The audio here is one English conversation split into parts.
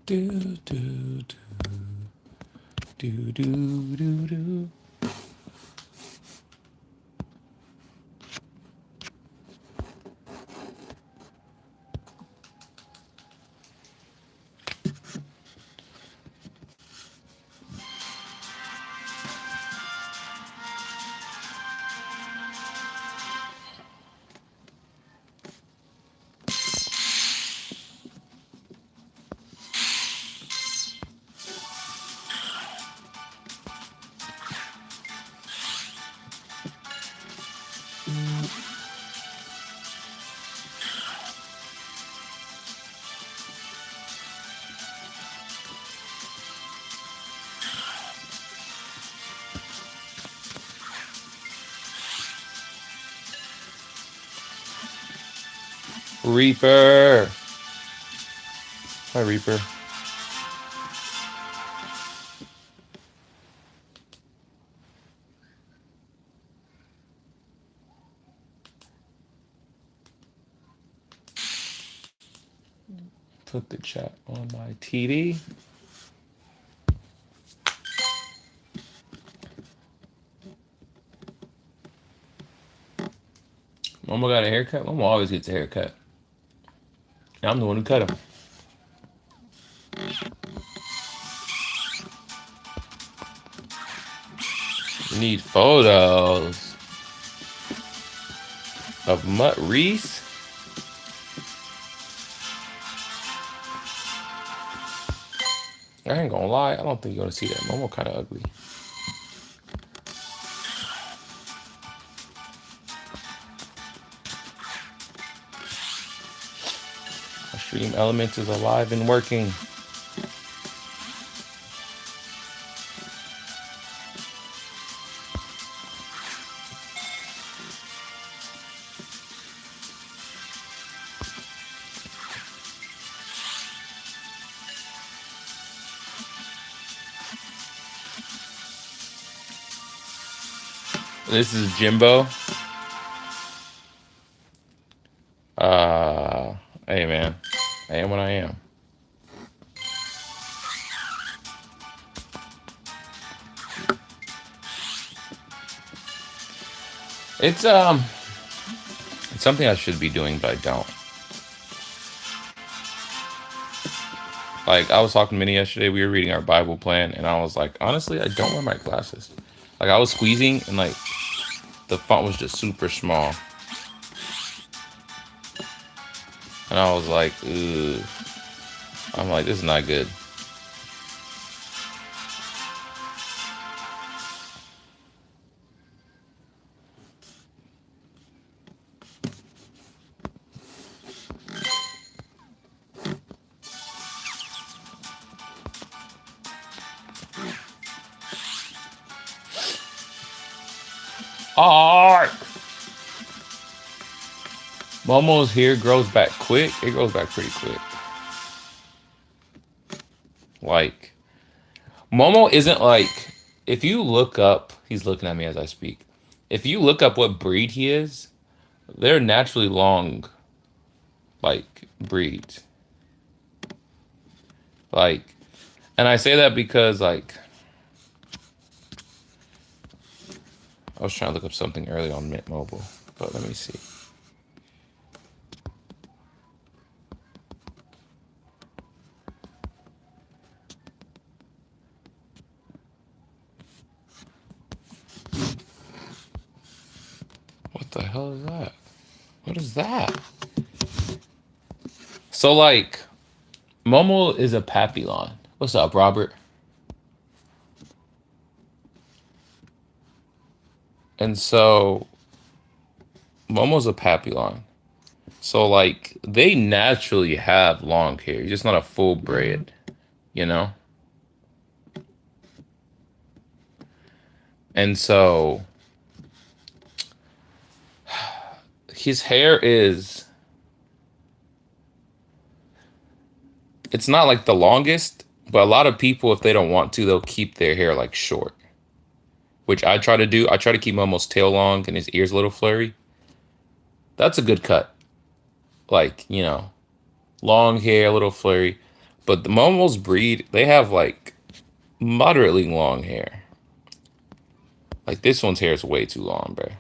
Do do do do do do do. Reaper. Hi, Reaper. Put the chat on my TD. Mama got a haircut. Mama always gets a haircut. I'm the one who cut him. We need photos of Mutt Reese. I ain't gonna lie. I don't think you're gonna see that. Momo kind of ugly. Stream Elements is alive and working. This is Jimbo. Hey man, I am what I am. It's something I should be doing, but I don't. Like I was talking to Minnie yesterday, we were reading our Bible plan, and I was like, honestly, I don't wear my glasses. Like I was squeezing, and like the font was just super small, and I was like, ugh. I'm like, this is not good. Alright. Momo's hair grows back quick. It grows back pretty quick. Like, Momo isn't like, if you look up, he's looking at me as I speak. If you look up what breed he is, they're naturally long, like, breeds. Like, and I say that because, like, I was trying to look up something early on Mint Mobile, but let me see. What the hell is that? What is that? So, like, Momo is a Papillon. What's up, Robert? And so, Momo's a Papillon. So, like, they naturally have long hair, just not a full braid, you know? And so, his hair is, it's not like the longest, but a lot of people, if they don't want to, they'll keep their hair like short, which I try to do. I try to keep Momo's tail long and his ears a little flurry. That's a good cut. Like, you know, long hair, a little flurry. But the Momo's breed, they have like moderately long hair. Like this one's hair is way too long, bro.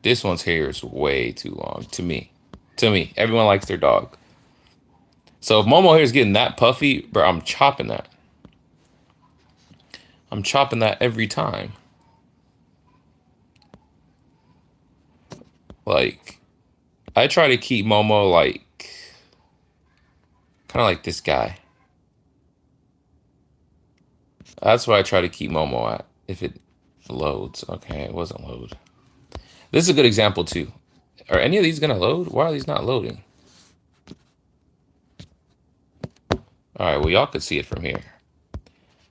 This one's hair is way too long to me. To me, everyone likes their dog. So if Momo hair is getting that puffy, bro, I'm chopping that. I'm chopping that every time. Like, I try to keep Momo like, kind of like this guy. That's why I try to keep Momo at. If it loads. Okay, it wasn't load. This is a good example too. Are any of these gonna load? Why are these not loading? All right, well, y'all could see it from here.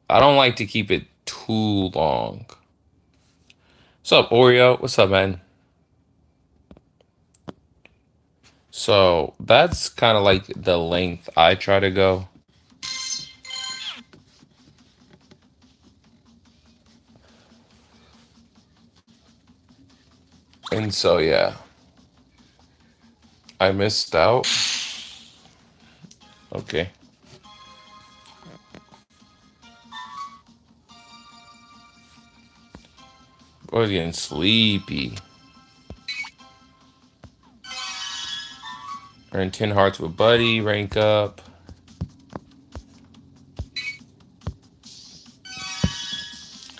I don't like to keep it too long. What's up, Oreo? What's up, man? So that's kind of like the length I try to go. And so, yeah, I missed out. Okay. Boy's getting sleepy. Earn 10 hearts with Buddy, rank up.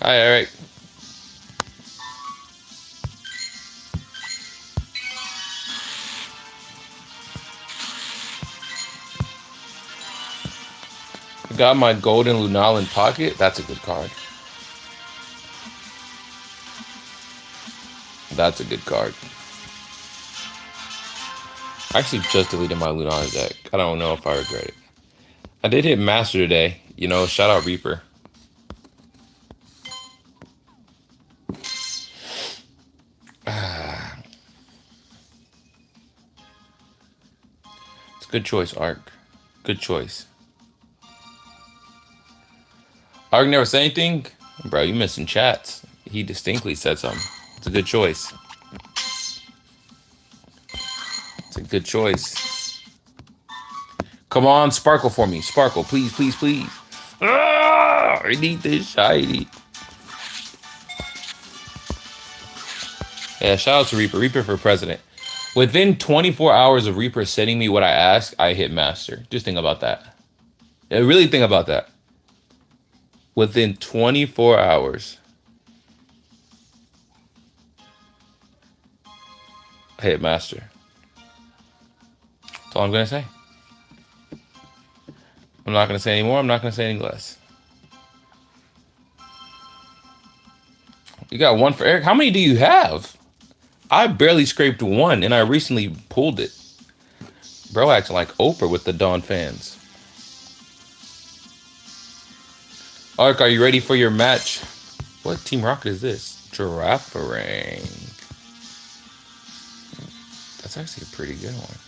Hi, Eric. Got my golden Lunalin pocket. That's a good card. That's a good card. I actually just deleted my Lunalin deck. I don't know if I regret it. I did hit Master today. You know, shout out Reaper. It's a good choice, Ark. Good choice. Ark never said anything? Bro, you missing chats. He distinctly said something. It's a good choice. It's a good choice. Come on, sparkle for me. Sparkle, please, please, please. Ah, I need this shiny. Yeah, shout out to Reaper. Reaper for president. Within 24 hours of Reaper sending me what I asked, I hit master. Just think about that. Yeah, really think about that. Within 24 hours, I hit master. That's all I'm going to say. I'm not going to say any more. I'm not going to say any less. You got one for Eric. How many do you have? I barely scraped one, and I recently pulled it. Bro acting like Oprah with the Dawn fans. Ark, are you ready for your match? What Team Rocket is this? Girafarang. That's actually a pretty good one.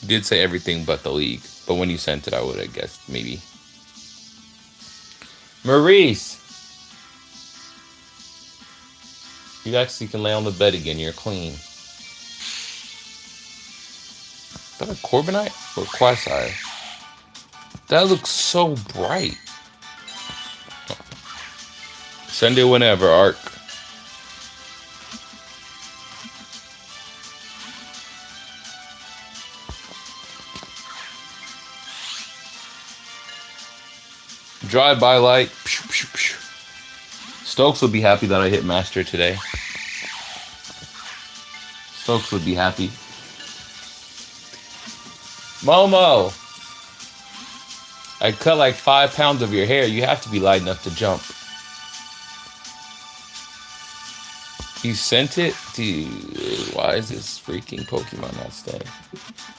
You did say everything but the league, but when you sent it, I would have guessed maybe. Maurice! You actually can lay on the bed again. You're clean. Is that a Corbinite or Quasar? That looks so bright. Send it whenever, Ark. Drive-by light. Stokes would be happy that I hit master today. Stokes would be happy. Momo! I cut like 5 pounds of your hair. You have to be light enough to jump. You sent it? Dude, why is this freaking Pokemon not staying?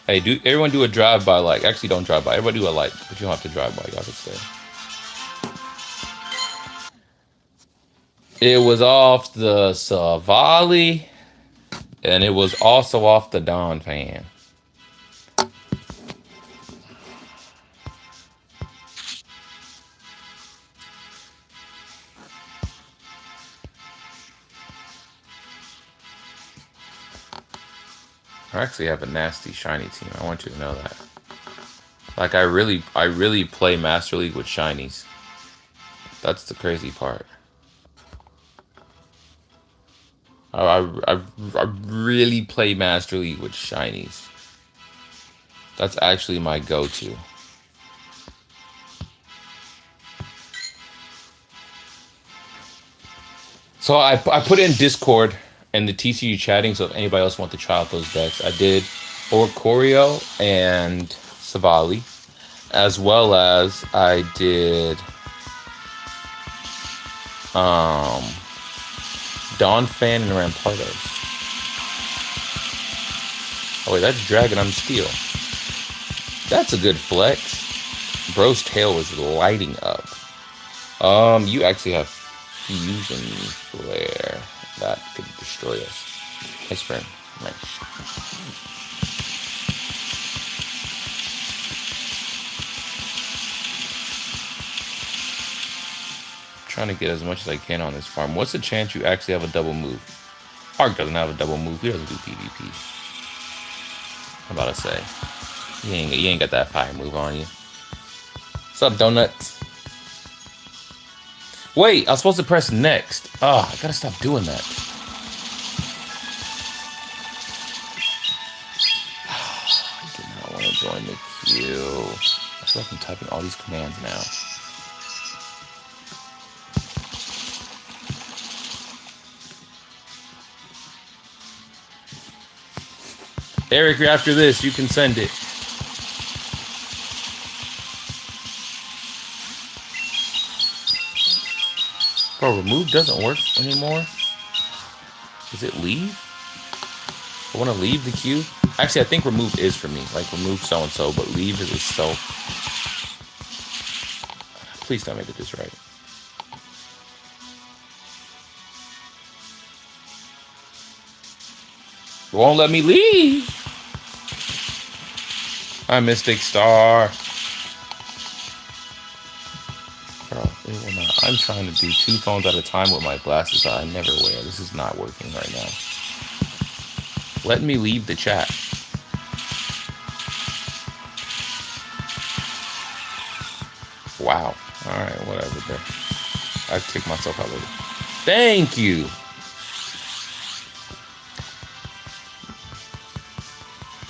Hey, everyone do a drive-by like. Actually, don't drive by. Everybody do a like, but you don't have to drive by. Y'all can stay. It was off the Savali, and it was also off the Dawn fan. I actually have a nasty shiny team. I want you to know that. Like I really play Master League with shinies. That's the crazy part. I really play Master League with shinies. That's actually my go-to. So I put in Discord and the TCU chatting. So if anybody else want to try out those decks, I did Oricorio and Savali, as well as I did um Dawn Fan and Rampardos. Oh wait, that's Dragon. I'm Steel. That's a good flex. Bro's tail was lighting up. You actually have Fusion Flare. That could destroy us. Nice spring. Nice. Trying to get as much as I can on this farm. What's the chance you actually have a double move? Ark doesn't have a double move. He doesn't do PvP. I'm about to say. You ain't got that fire move on you. What's up, Donuts? Wait, I was supposed to press next. Oh, I gotta stop doing that. I did not want to join the queue. I feel like I'm typing all these commands now. Eric, after this, you can send it. Bro, remove doesn't work anymore. Is it leave? I want to leave the queue. Actually, I think remove is for me. Like, remove so-and-so, but leave is itself. Please tell me I did this right. It won't let me leave. Hi, Mystic Star. Bro, it will not. I'm trying to do 2 phones at a time with my glasses that I never wear. This is not working right now. Let me leave the chat. Wow. Alright, whatever. There. I kicked myself out of it. Thank you.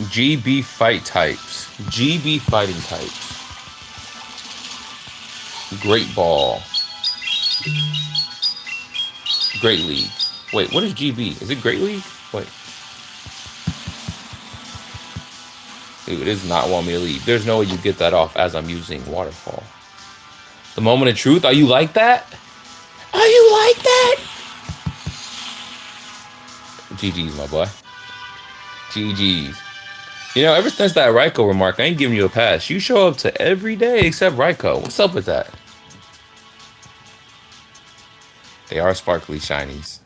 GB fight types. GB fighting types. Great Ball. Great League. Wait, what is GB? Is it Great League? Wait. Dude, it does not want me to leave. There's no way you get that off as I'm using Waterfall. The moment of truth. Are you like that? Are you like that? GG's, my boy. GG's. You know, ever since that Raikou remark, I ain't giving you a pass. You show up to every day except Raikou. What's up with that? They are sparkly shinies.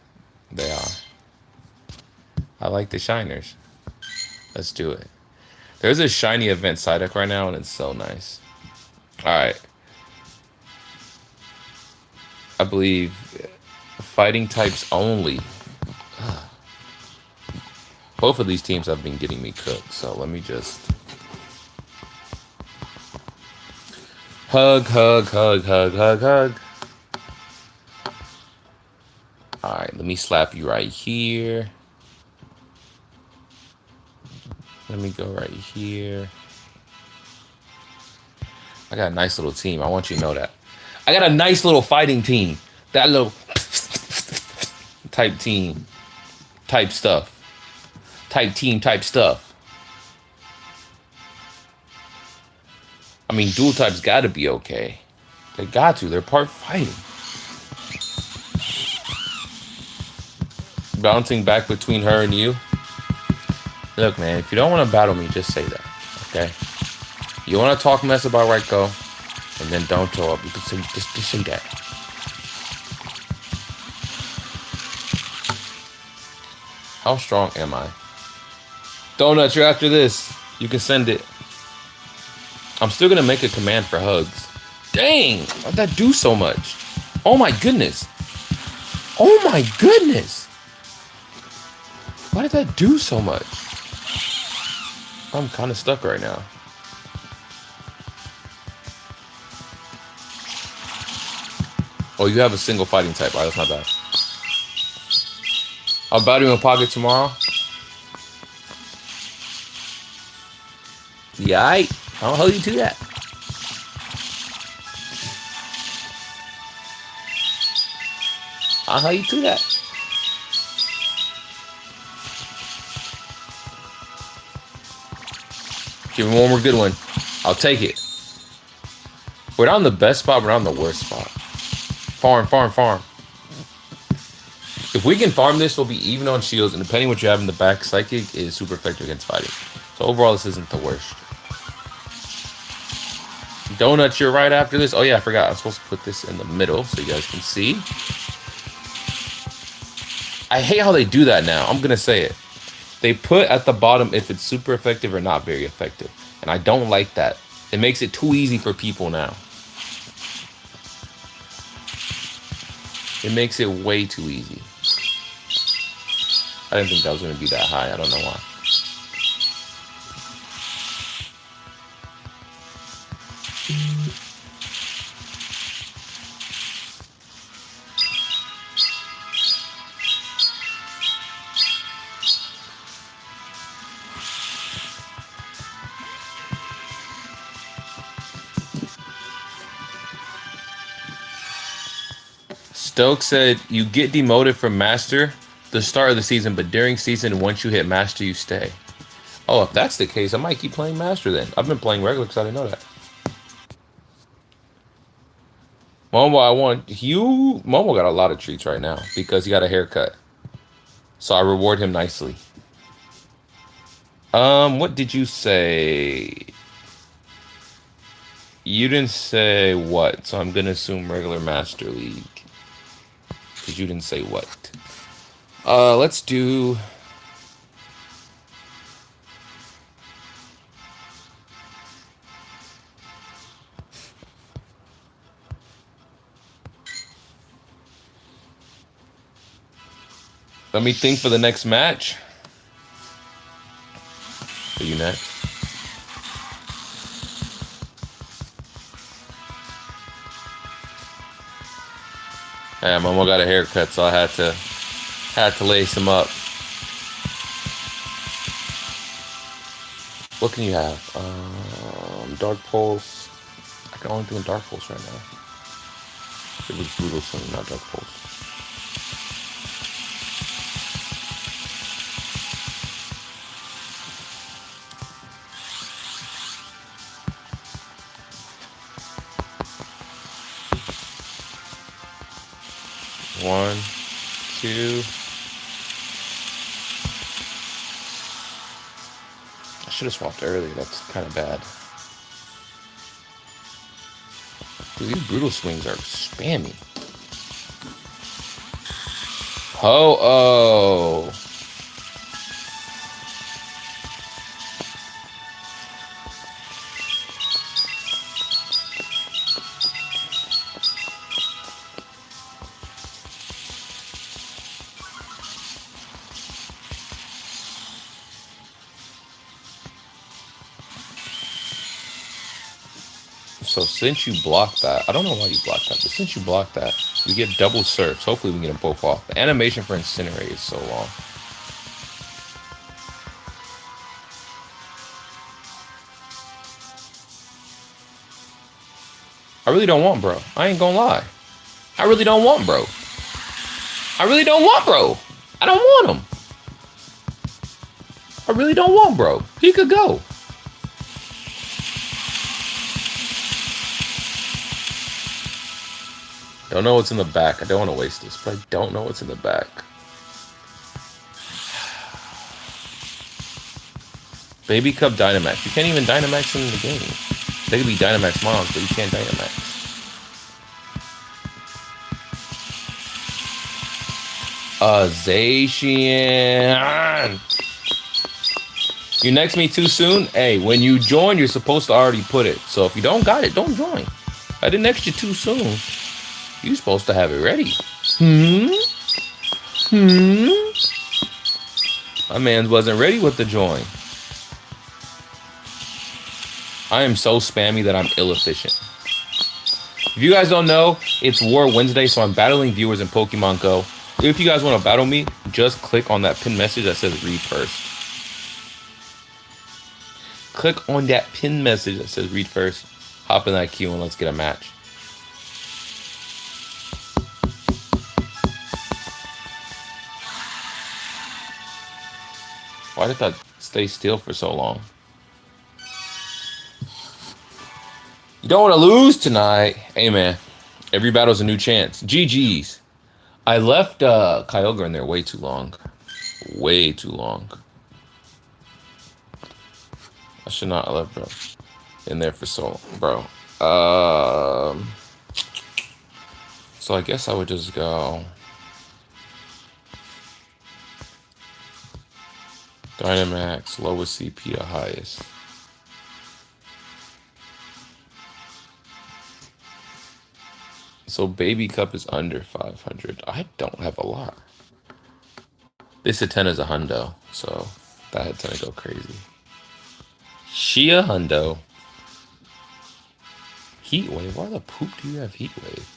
They are. I like the shiners. Let's do it. There's a shiny event Psyduck right now, and it's so nice. Alright. I believe fighting types only. Both of these teams have been getting me cooked, so let me just... Hug, hug, hug, hug, hug, hug. Alright, let me slap you right here. Let me go right here. I got a nice little team. I want you to know that. I got a nice little fighting team. That little type team. Type stuff. Type team type stuff. I mean, dual types gotta be okay. They got to. They're part fighting. Bouncing back between her and you. Look, man, if you don't want to battle me, just say that. Okay? You want to talk mess about Raikou, and then don't show up. You can say, just say that. How strong am I? Donuts, you're after this. You can send it. I'm still going to make a command for hugs. Dang! Why'd that do so much? Oh my goodness. Oh my goodness. Why did that do so much? I'm kind of stuck right now. Oh, you have a single fighting type. Alright, that's not bad. I'll battle you in pocket tomorrow. Yeah, I'll hold you to that. I'll hold you to that. Give me one more good one. I'll take it. We're not in the best spot, we're not in the worst spot. Farm, farm, farm. If we can farm this, we'll be even on shields, and depending what you have in the back, Psychic is super effective against fighting. So overall, this isn't the worst. Donuts, you're right after this. Oh yeah, I forgot. I'm supposed to put this in the middle so you guys can see. I hate how they do that now. I'm going to say it. They put at the bottom if it's super effective or not very effective. And I don't like that. It makes it too easy for people now. It makes it way too easy. I didn't think that was going to be that high. I don't know why. Stokes said, you get demoted from Master the start of the season, but during season, once you hit Master, you stay. Oh, if that's the case, I might keep playing Master then. I've been playing regular because I didn't know that. Momo, I want you. Momo got a lot of treats right now because he got a haircut. So I reward him nicely. What did you say? You didn't say what, so I'm gonna assume regular Master League. Because you didn't say what. Let's do... Let me think for the next match. Are you next? Hey, Momo got a haircut, so I had to lace him up. What can you have? Dark Pulse. I can only do a Dark Pulse right now. It was Brutal Swing, not Dark Pulse. One, two. I should have swapped earlier. That's kind of bad. Dude, these Brutal Swings are spammy. Oh. So since you blocked that, I don't know why you blocked that, but since you blocked that, we get double surfs. Hopefully we can get them both off. The animation for Incinerate is so long. I really don't want bro. I ain't gonna lie. I really don't want bro. I really don't want bro. I don't want him. I really don't want bro. He could go. I don't know what's in the back. I don't want to waste this, but I don't know what's in the back. Baby Cub Dynamax. You can't even Dynamax in the game. They could be Dynamax moms, but you can't Dynamax. Zacian. You next me too soon? Hey, when you join, you're supposed to already put it. So if you don't got it, don't join. I didn't next you too soon. You supposed to have it ready. My man's wasn't ready with the join. I am so spammy that I'm ill-efficient. If you guys don't know, it's War Wednesday, so I'm battling viewers in Pokemon Go. If you guys want to battle me, just click on that pinned message that says read first. Click on that pinned message that says read first. Hop in that queue and let's get a match. Why did that stay still for so long? You don't want to lose tonight. Hey, man. Every battle's a new chance. GG's. I left Kyogre in there way too long. Way too long. I should not have left bro in there for so long, bro. So I guess I would just go Dynamax, lowest CP to highest. So Baby Cup is under 500. I don't have a lot. This Hatena is a hundo, so that Hatena go crazy. She a hundo. Heat Wave? Why the poop do you have Heat Wave?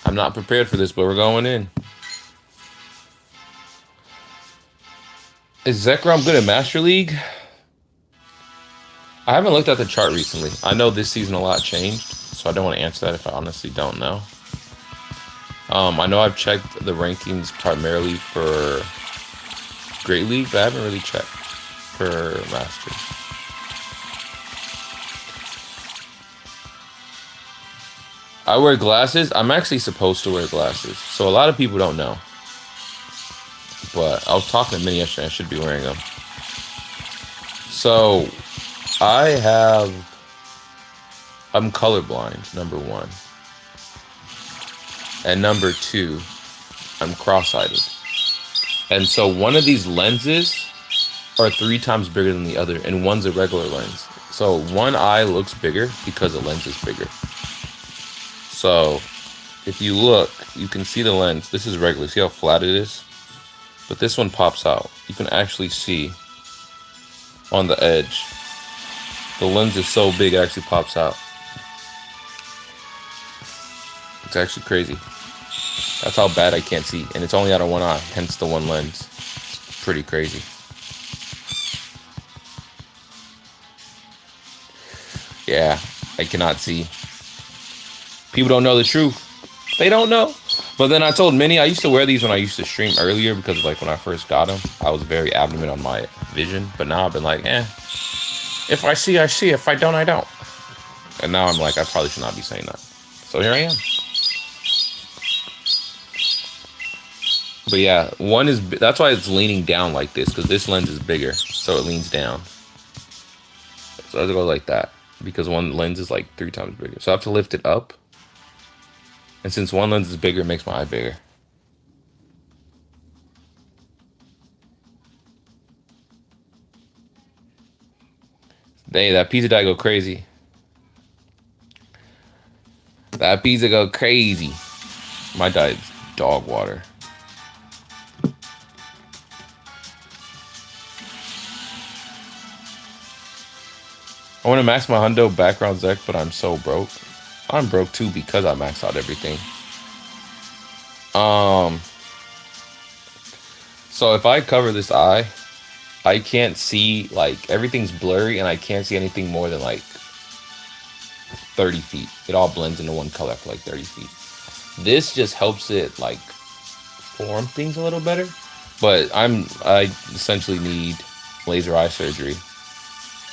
I'm not prepared for this, but we're going in. Is Zekrom good at Master League? I haven't looked at the chart recently. I know this season a lot changed, so I don't want to answer that if I honestly don't know. I know I've checked the rankings primarily for Great League, but I haven't really checked for Master. I wear glasses. I'm actually supposed to wear glasses, so a lot of people don't know. But I was talking to Minnie yesterday. I should be wearing them. So I'm colorblind, number one. And number two, I'm cross-eyed. And so one of these lenses are 3 times bigger than the other, and one's a regular lens. So one eye looks bigger because the lens is bigger. So if you look, you can see the lens. This is regular. See how flat it is? But this one pops out. You can actually see on the edge. The lens is so big, it actually pops out. It's actually crazy. That's how bad I can't see. And it's only out of one eye, hence the one lens. It's pretty crazy. Yeah, I cannot see. People don't know the truth. They don't know. But then I told Minnie, I used to wear these when I used to stream earlier because like when I first got them, I was very adamant on my vision. But now I've been like, if I see, I see. If I don't, I don't. And now I'm like, I probably should not be saying that. So here I am. But yeah, that's why it's leaning down like this, because this lens is bigger, so it leans down. So I have to go like that, because one lens is like 3 times bigger. So I have to lift it up. And since one lens is bigger, it makes my eye bigger. Dang, that pizza dye go crazy. That pizza go crazy. My diet's dog water. I want to max my hundo background Zek, but I'm so broke. I'm broke too because I maxed out everything. So if I cover this eye, I can't see, like, everything's blurry and I can't see anything more than like 30 feet. It all blends into one color for like 30 feet. This just helps it like form things a little better. But I essentially need laser eye surgery.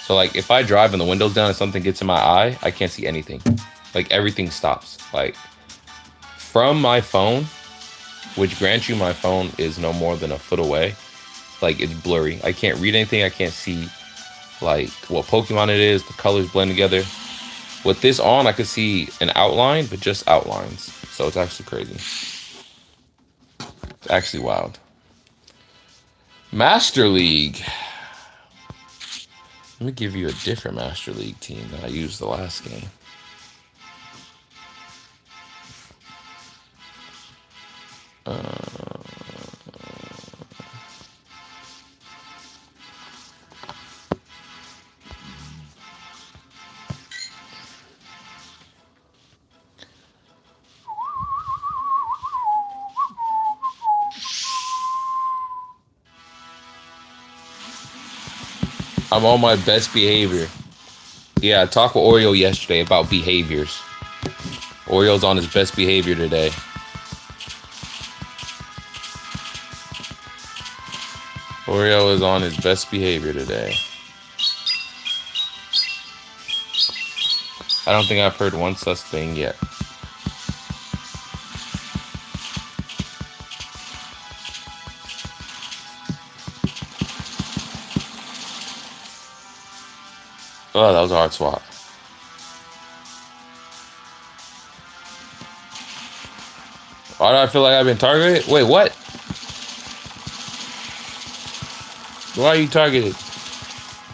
So like if I drive and the window's down and something gets in my eye, I can't see anything. Like everything stops. Like from my phone, which grants you my phone is no more than a foot away, like it's blurry. I can't read anything. I can't see like what Pokemon it is. The colors blend together. With this on, I could see an outline, but just outlines. So it's actually crazy. It's actually wild. Master League. Let me give you a different Master League team that I used the last game. I'm on my best behavior. Yeah, I talked with Oreo yesterday about behaviors. Oreo's on his best behavior today. Oreo is on his best behavior today. I don't think I've heard one such thing yet. Oh, that was a hard swat. Why do I feel like I've been targeted? Wait, what? Why are you targeted?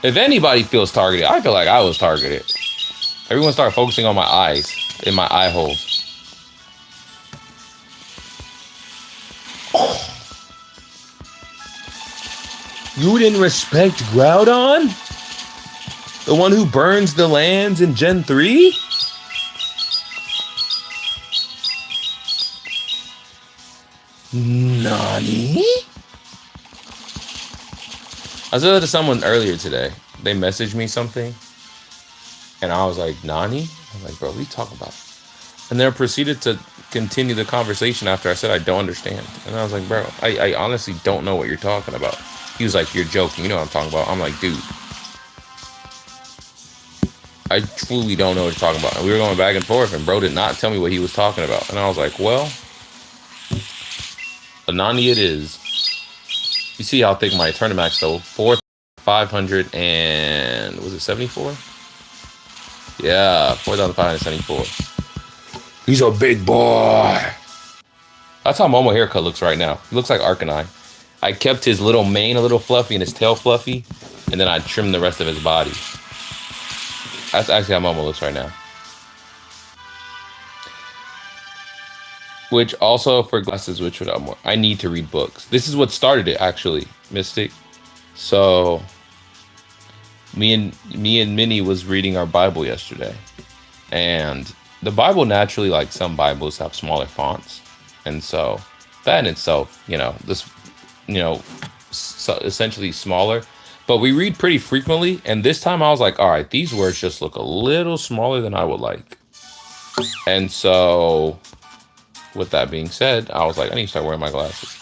If anybody feels targeted, I feel like I was targeted. Everyone started focusing on my eyes, in my eye holes. You didn't respect Groudon? The one who burns the lands in Gen 3? Nani? I said that to someone earlier today. They messaged me something, and I was like, Nani? I'm like, bro, what are you talking about? And they proceeded to continue the conversation after I said I don't understand. And I was like, bro, I honestly don't know what you're talking about. He was like, you're joking. You know what I'm talking about. I'm like, dude, I truly don't know what you're talking about. And we were going back and forth, and bro did not tell me what he was talking about. And I was like, well, a Nani it is. You see how thick my Eternamax though. 4,500 and was it 74? Yeah, 4,574. He's a big boy. That's how Momo haircut looks right now. He looks like Arcanine. I kept his little mane a little fluffy and his tail fluffy, and then I trimmed the rest of his body. That's actually how Momo looks right now. Which also for glasses, which would more. I need to read books. This is what started it, actually, Mystic. So me and Minnie was reading our Bible yesterday, and the Bible naturally, like some Bibles, have smaller fonts, and so that in itself, this, so essentially smaller. But we read pretty frequently, and this time I was like, all right, these words just look a little smaller than I would like. And so, with that being said, I was like, I need to start wearing my glasses.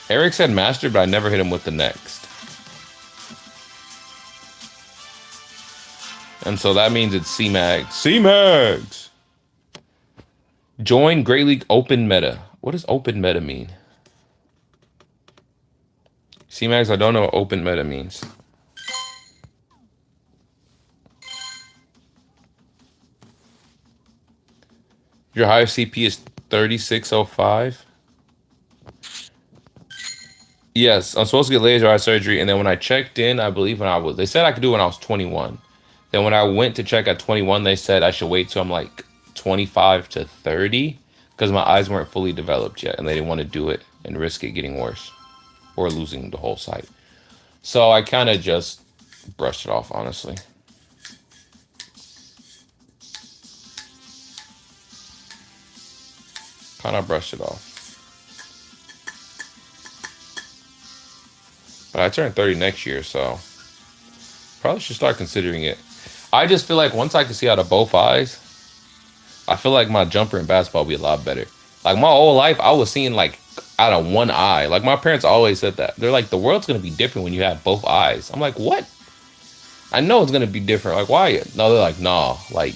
Eric said master, but I never hit him with the next. And so that means it's C-Mags. C-Mags! Join Great League Open Meta. What does Open Meta mean? C-Mags, I don't know what Open Meta means. Your highest CP is 3605? Yes, I'm supposed to get laser eye surgery, and then when I checked in, I believe they said I could do it when I was 21. Then when I went to check at 21, they said I should wait till I'm like 25 to 30 because my eyes weren't fully developed yet, and they didn't want to do it and risk it getting worse or losing the whole sight. So I kind of just brushed it off, honestly. Kind of brushed it off. But I turn 30 next year, so probably should start considering it. I just feel like once I can see out of both eyes, I feel like my jumper in basketball will be a lot better. Like my whole life, I was seeing like out of one eye. Like my parents always said that. They're like, the world's going to be different when you have both eyes. I'm like, what? I know it's going to be different. Like, why? No, they're like, nah. Like,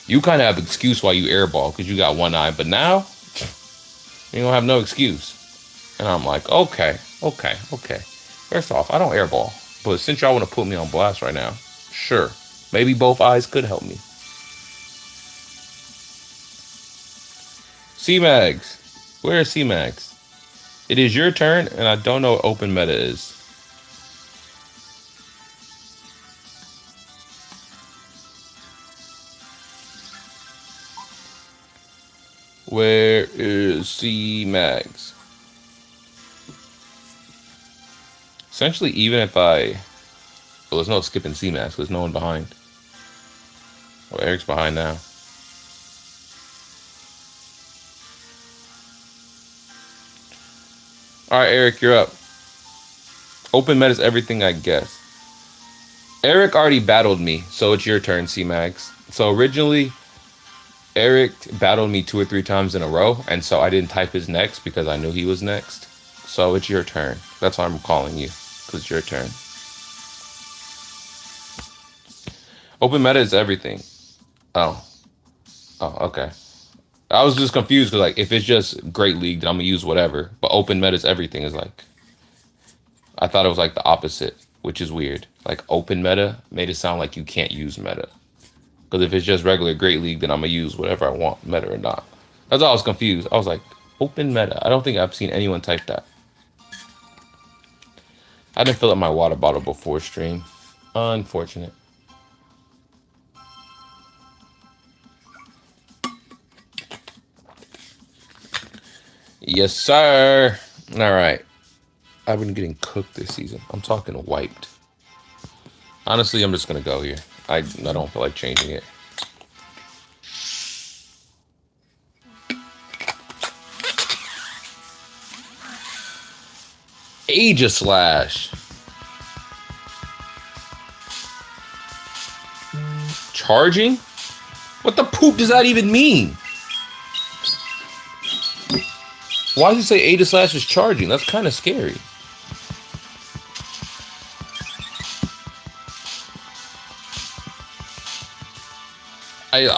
you kind of have excuse why you airball because you got one eye. But now, you don't have no excuse. And I'm like, okay. First off, I don't airball. But since y'all want to put me on blast right now, sure. Maybe both eyes could help me. C-Mags. Where is C-Mags? It is your turn, and I don't know what open meta is. Where is C-Mags? Essentially, even if well, there's no skipping C-Mags, there's no one behind. Oh, Eric's behind now. All right, Eric, you're up. Open meta is everything, I guess. Eric already battled me, so it's your turn, C-Max. So originally, Eric battled me 2 or 3 times in a row, and so I didn't type his next because I knew he was next. So it's your turn. That's why I'm calling you, because it's your turn. Open meta is everything. Oh. Oh, okay. I was just confused because, like, if it's just Great League, then I'm gonna use whatever. But open meta is everything is like, I thought it was like the opposite, which is weird. Like, open meta made it sound like you can't use meta. Because if it's just regular Great League, then I'm gonna use whatever I want, meta or not. That's why I was confused. I was like, open meta. I don't think I've seen anyone type that. I didn't fill up my water bottle before stream. Unfortunate. Yes, sir. All right. I've been getting cooked this season. I'm talking wiped. Honestly, I'm just gonna go here. I don't feel like changing it. Aegislash. Charging? What the poop does that even mean? Why does it say Aegislash is charging? That's kind of scary. I'm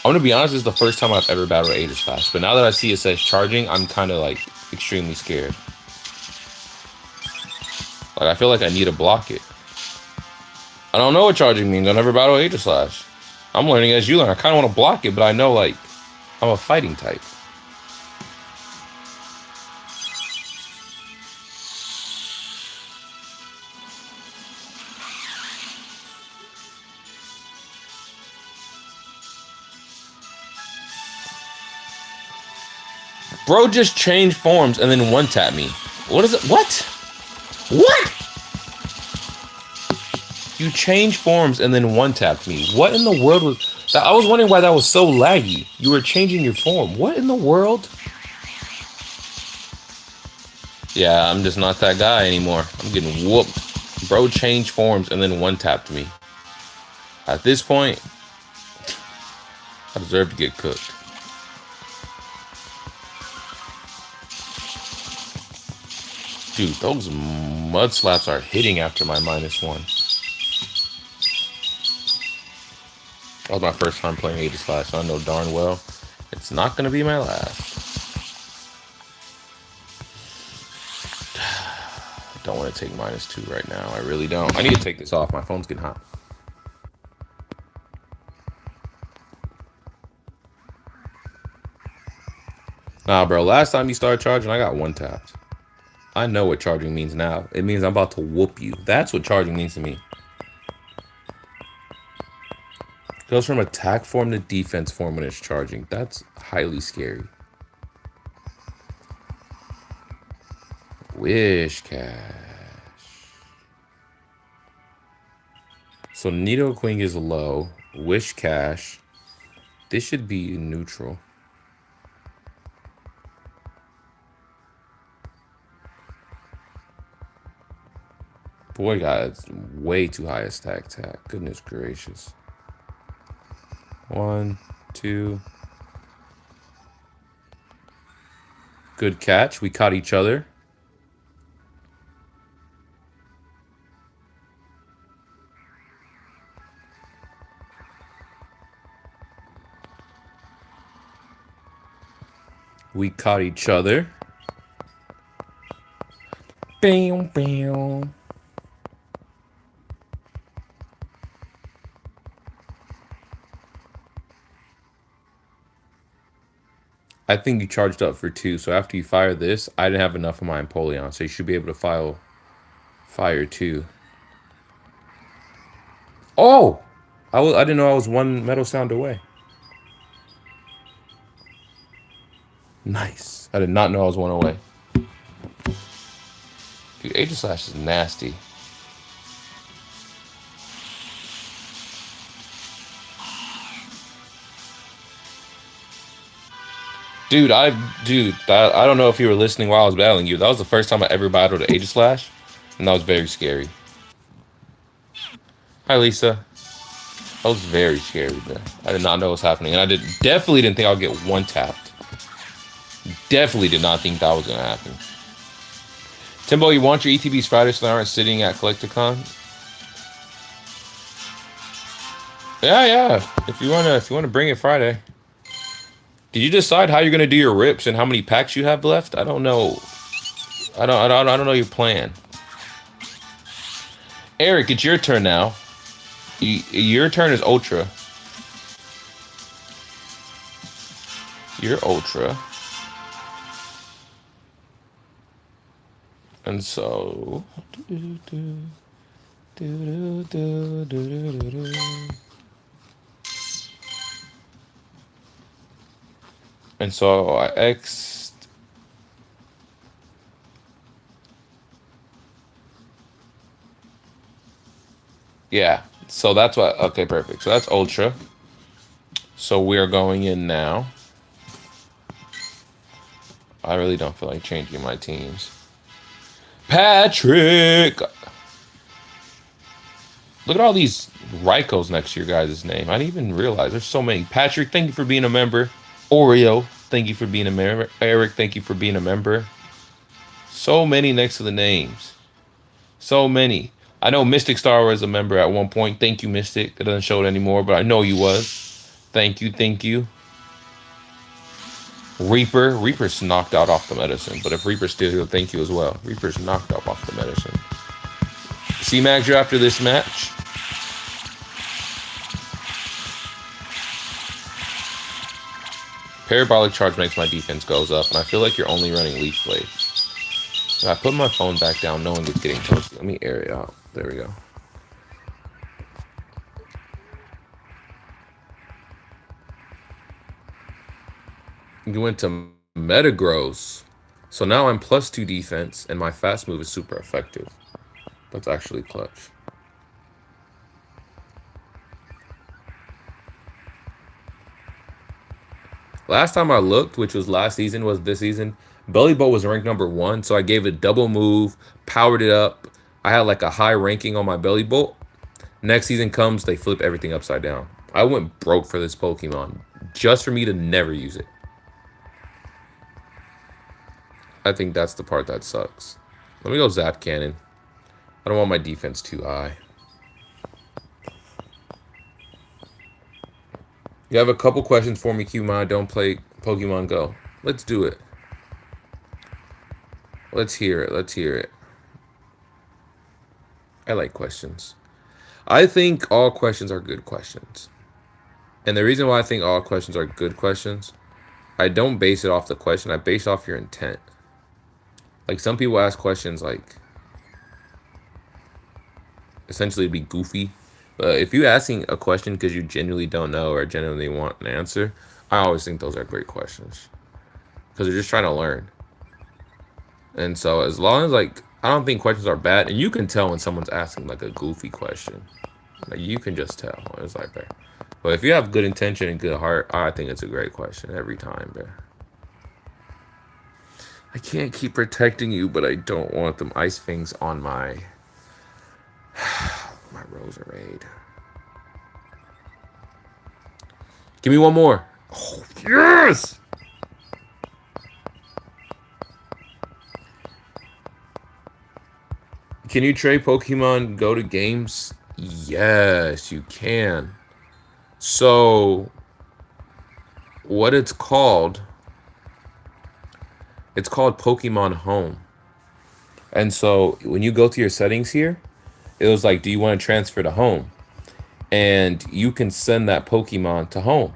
gonna be honest, this is the first time I've ever battled Aegislash. But now that I see it says charging, I'm kind of like extremely scared. Like, I feel like I need to block it. I don't know what charging means. I never battled Aegislash. I'm learning as you learn. I kind of want to block it, but I know, like, I'm a fighting type. Bro just changed forms and then one-tap me. What is it? What? What? You changed forms and then one-tapped me. What in the world was that? I was wondering why that was so laggy. You were changing your form. What in the world? Yeah, I'm just not that guy anymore. I'm getting whooped. Bro changed forms and then one-tapped me. At this point, I deserve to get cooked. Dude, those mud slaps are hitting after my -1. That was my first time playing Aegislash, so I know darn well it's not going to be my last. I don't want to take -2 right now. I really don't. I need to take this off. My phone's getting hot. Nah, bro. Last time you started charging, I got one-tapped. I know what charging means now. It means I'm about to whoop you. That's what charging means to me. It goes from attack form to defense form when it's charging. That's highly scary. Wish Cash. So Nidoqueen is low. Wish Cash. This should be neutral. Boy, guys, way too high a stack attack. Goodness gracious. 1, 2. Good catch. We caught each other. We caught each other. Bam, bam. I think you charged up for 2, so after you fire this, I didn't have enough of my Empoleon, so you should be able to fire 2. Oh! I didn't know I was 1 metal sound away. Nice. I did not know I was 1 away. Dude, Aegislash is nasty. Dude, I don't know if you were listening while I was battling you. That was the first time I ever battled an Aegislash, and that was very scary. Hi, Lisa. I was very scared there. I did not know what was happening, and definitely didn't think I would get one tapped. Definitely did not think that was gonna happen. Timbo, you want your ETBs Friday so they aren't sitting at Collecticon? Yeah, yeah. If you wanna bring it Friday. Did you decide how you're gonna do your rips and how many packs you have left? I don't know. I don't know your plan. Eric, it's your turn now. Your turn is Ultra. You're Ultra. And so. And so I X'd. Yeah. So that's what. Okay, perfect. So that's Ultra. So we are going in now. I really don't feel like changing my teams. Patrick! Look at all these Raikos next to your guys' name. I didn't even realize there's so many. Patrick, thank you for being a member. Oreo, thank you for being a member. Eric, thank you for being a member. So many next to the names. So many. I know Mystic Star was a member at one point. Thank you, Mystic. It doesn't show it anymore, but I know you was. Thank you, thank you. Reaper's knocked out off the medicine, but if Reaper's still here, thank you as well. Reaper's knocked out off the medicine. C-Max, you're after this match. Parabolic charge makes my defense goes up, and I feel like you're only running Leaf Blade. I put my phone back down knowing it's getting toasty. Let me air it out. There we go. You went to Metagross. So now I'm +2 defense, and my fast move is super effective. That's actually clutch. Last time I looked, which was last season, was this season, Belly Boat was ranked #1, so I gave it double move, powered it up. I had like a high ranking on my Belly Bolt. Next season comes, they flip everything upside down. I went broke for this Pokemon, just for me to never use it. I think that's the part that sucks. Let me go Zap Cannon. I don't want my defense too high. You have a couple questions for me, Qmon. Don't play Pokemon Go. Let's do it. Let's hear it. Let's hear it. I like questions. I think all questions are good questions. And the reason why I think all questions are good questions, I don't base it off the question. I base it off your intent. Like, some people ask questions like, essentially be goofy. But if you're asking a question because you genuinely don't know or genuinely want an answer, I always think those are great questions. Because they're just trying to learn. And so as long as, like, I don't think questions are bad. And you can tell when someone's asking, like, a goofy question. Like, you can just tell. It's like that. But if you have good intention and good heart, I think it's a great question every time, bro. I can't keep protecting you, but I don't want them ice things on my my Roserade. Give me one more. Oh, yes! Can you trade Pokemon Go to games? Yes, you can. So, what it's called Pokemon Home. And so, when you go to your settings here, it was like, do you want to transfer to home? And you can send that Pokemon to home.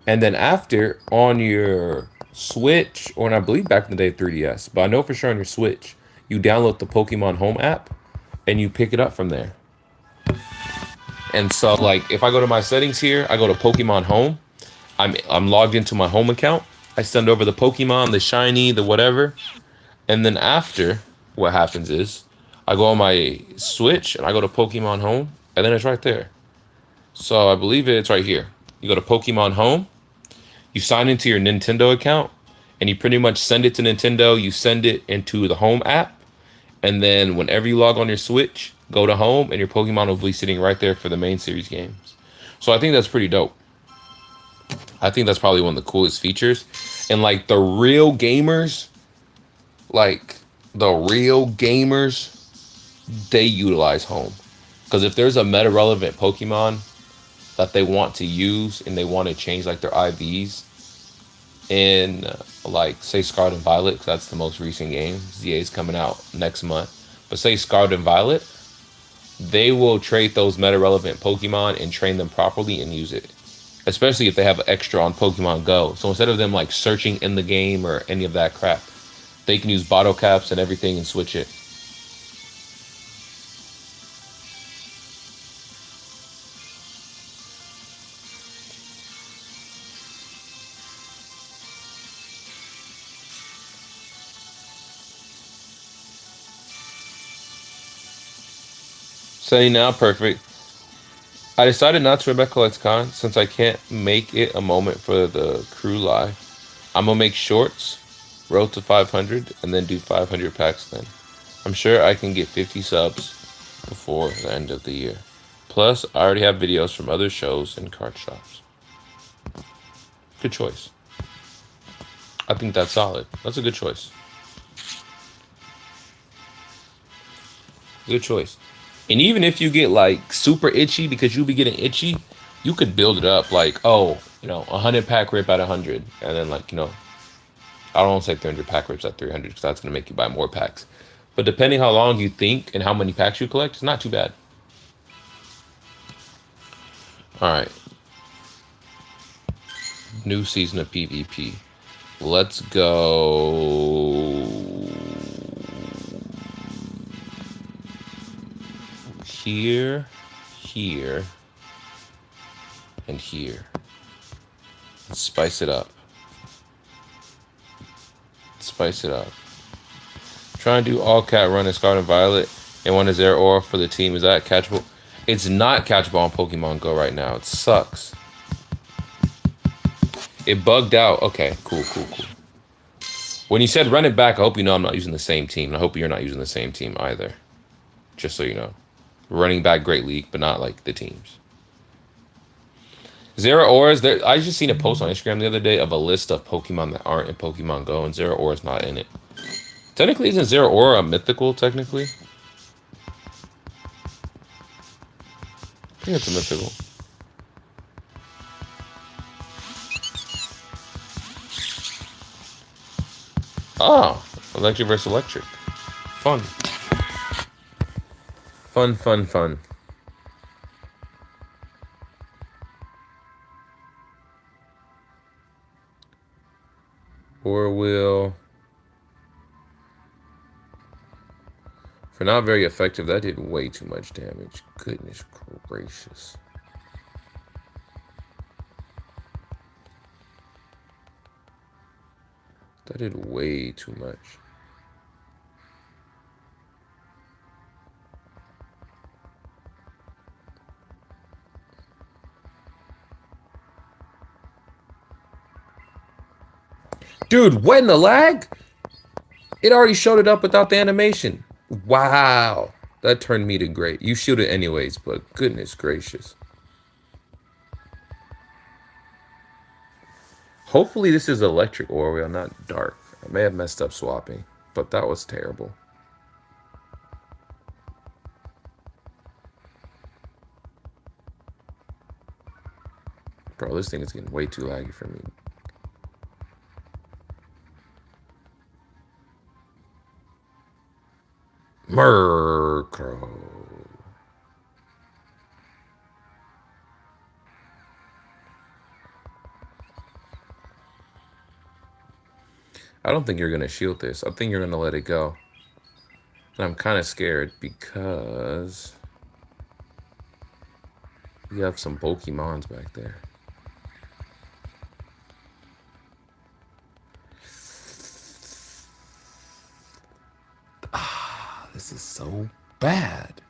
And then after, on your Switch, or I believe back in the day 3DS, but I know for sure on your Switch, you download the Pokemon Home app and you pick it up from there. And so, like, if I go to my settings here, I go to Pokemon Home. I'm logged into my home account. I send over the Pokemon, the shiny, the whatever. And then after, what happens is, I go on my Switch and I go to Pokemon Home, and then it's right there. So I believe it's right here. You go to Pokemon Home, you sign into your Nintendo account, and you pretty much send it to Nintendo. You send it into the Home app, And then whenever you log on your Switch, go to home, and your Pokemon will be sitting right there for the main series games. So I think that's pretty dope. I think that's probably one of the coolest features. And like like the real gamers, they utilize home. Because if there's a meta relevant Pokemon that they want to use and they want to change like their IVs in like say Scarlet and Violet, 'cause that's the most recent game. ZA is coming out next month. But say Scarlet and Violet, they will trade those meta relevant Pokemon and train them properly and use it. Especially if they have extra on Pokemon Go. So instead of them like searching in the game or any of that crap, they can use bottle caps and everything and switch it. Say now, perfect. I decided not to Rebecca Let's Con since I can't make it a moment for the crew live. I'm gonna make shorts, road to 500, and then do 500 packs then. I'm sure I can get 50 subs before the end of the year. Plus, I already have videos from other shows and card shops. Good choice. I think that's solid. That's a good choice. Good choice. And even if you get like super itchy because you'll be getting itchy, you could build it up like, oh, 100 pack rip at 100. And then like, I don't want to say 300 pack rips at 300 because that's going to make you buy more packs. But depending how long you think and how many packs you collect, it's not too bad. All right. New season of PvP. Let's go here, here, and here. Let's spice it up. Spice it up. Try and do all cat run in Scarlet and Violet and one is there or for the team. Is that catchable? It's not catchable on Pokemon Go right now. It sucks. It bugged out. Okay, cool. When you said run it back, I hope you know I'm not using the same team. I hope you're not using the same team either. Just so you know. Running back Great League, but not like the teams. Zero Auras, I just seen a post on Instagram the other day of a list of Pokemon that aren't in Pokemon Go, and Zero Aura's not in it. Technically, isn't Zero Aura a mythical, technically? I think it's a mythical. Oh, electric versus electric. Fun. Fun. Or will... For not very effective, that did way too much damage. Goodness gracious. That did way too much. Dude, when the lag? It already showed it up without the animation. Wow. That turned me to great. You shielded anyways, but goodness gracious. Hopefully this is electric Oreo, not dark. I may have messed up swapping, but that was terrible. Bro, this thing is getting way too laggy for me. Murkrow. I don't think you're going to shield this. I think you're going to let it go. And I'm kind of scared because you have some Pokemons back there. Ah, this is so bad.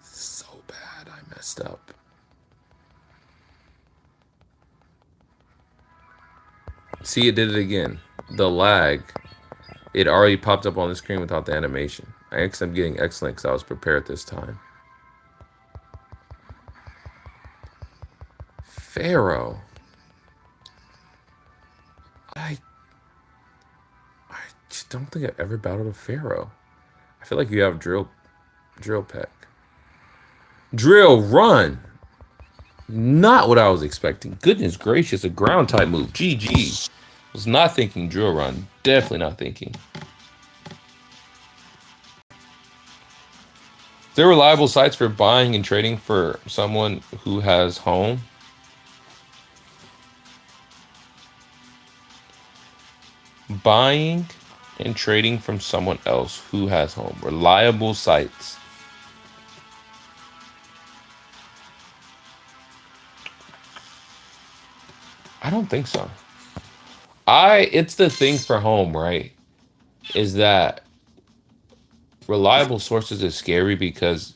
So bad. I messed up. See, it did it again. The lag It already popped up on the screen without the animation. I guess I'm getting excellent because I was prepared this time. Pharaoh. I I just don't think I've ever battled a Pharaoh. I feel like you have drill peck. Drill run. Not what I was expecting. Goodness gracious, a ground type move. GG. Was not thinking drill run. Definitely not thinking. There are reliable sites for buying and trading for someone who has home. Buying and trading from someone else who has home. Reliable sites. I don't think so. It's the thing for home, right? Is that reliable sources is scary because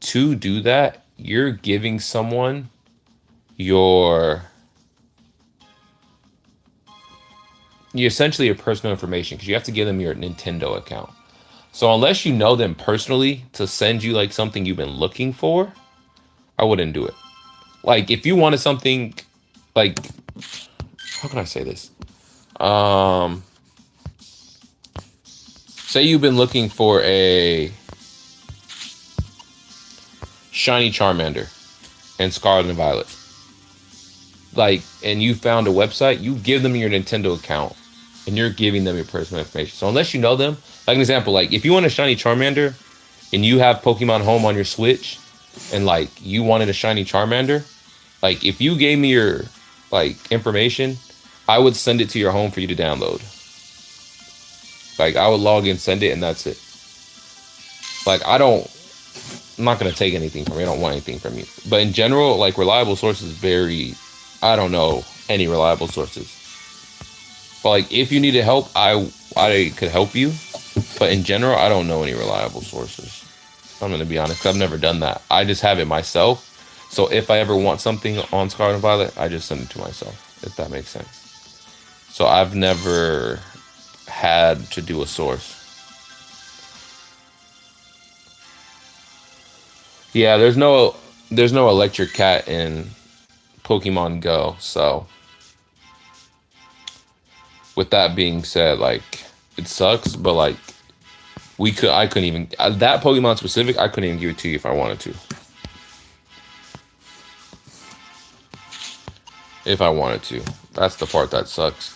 to do that, you're giving someone your you essentially your personal information because you have to give them your Nintendo account. So unless you know them personally to send you like something you've been looking for, I wouldn't do it. Like if you wanted something like how can I say this? Um Say you've been looking for a shiny Charmander and Scarlet and Violet. Like, and you found a website, you give them your Nintendo account and you're giving them your personal information. So unless you know them, like an example, like if you want a shiny Charmander and you have Pokemon Home on your Switch and like you wanted a shiny Charmander, like if you gave me your like information, I would send it to your home for you to download. Like I would log in, send it, and that's it. Like I'm not gonna take anything from you. I don't want anything from you. But in general, like reliable sources very I don't know any reliable sources. But like if you needed help, I could help you. But in general, I don't know any reliable sources. I'm gonna be honest, 'cause I've never done that. I just have it myself. So if I ever want something on Scarlet and Violet, I just send it to myself, if that makes sense. So I've never had to do a source. Yeah, there's no electric cat in Pokemon Go. So with that being said, like it sucks, but like I couldn't even that Pokemon specific, I couldn't even give it to you if I wanted to. If I wanted to. That's the part that sucks.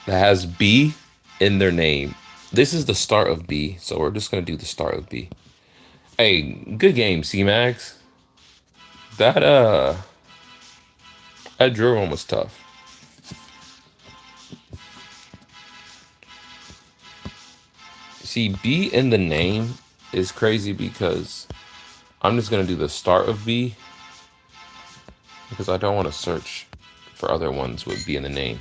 That has B in their name. This is the start of B, so we're just gonna do the start of B. Hey, good game, C-Max. That that drill one was tough. See, B in the name is crazy because I'm just gonna do the start of B because I don't want to search for other ones with B in the name.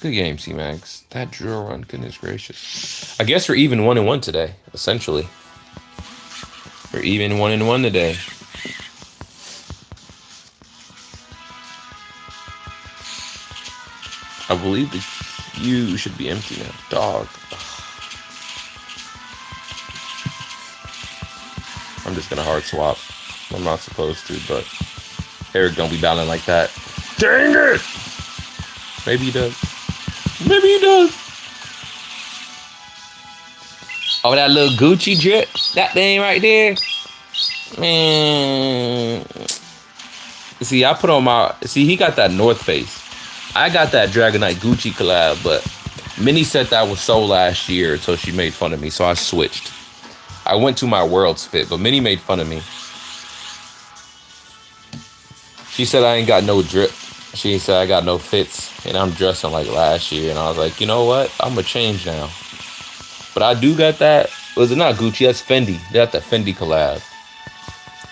Good game, C-Max. That drill run, goodness gracious. I guess we're even 1-1 today, essentially. We're even 1-1 today. I believe the queue should be empty now. Dog. I'm just gonna hard swap. I'm not supposed to, but Eric don't be battling like that. Dang it! Maybe he does. Maybe he does. Oh, that little Gucci drip. That thing right there. Man. See, I put on my... See, he got that North Face. I got that Dragonite Gucci collab, but Minnie said that was so last year, so she made fun of me, so I switched. I went to my World's Fit, but Minnie made fun of me. She said I ain't got no drip. She said I got no fits, and I'm dressing like last year, and I was like, you know what? I'm gonna change now. But I do got that. Was it not Gucci? That's Fendi. They got that Fendi collab.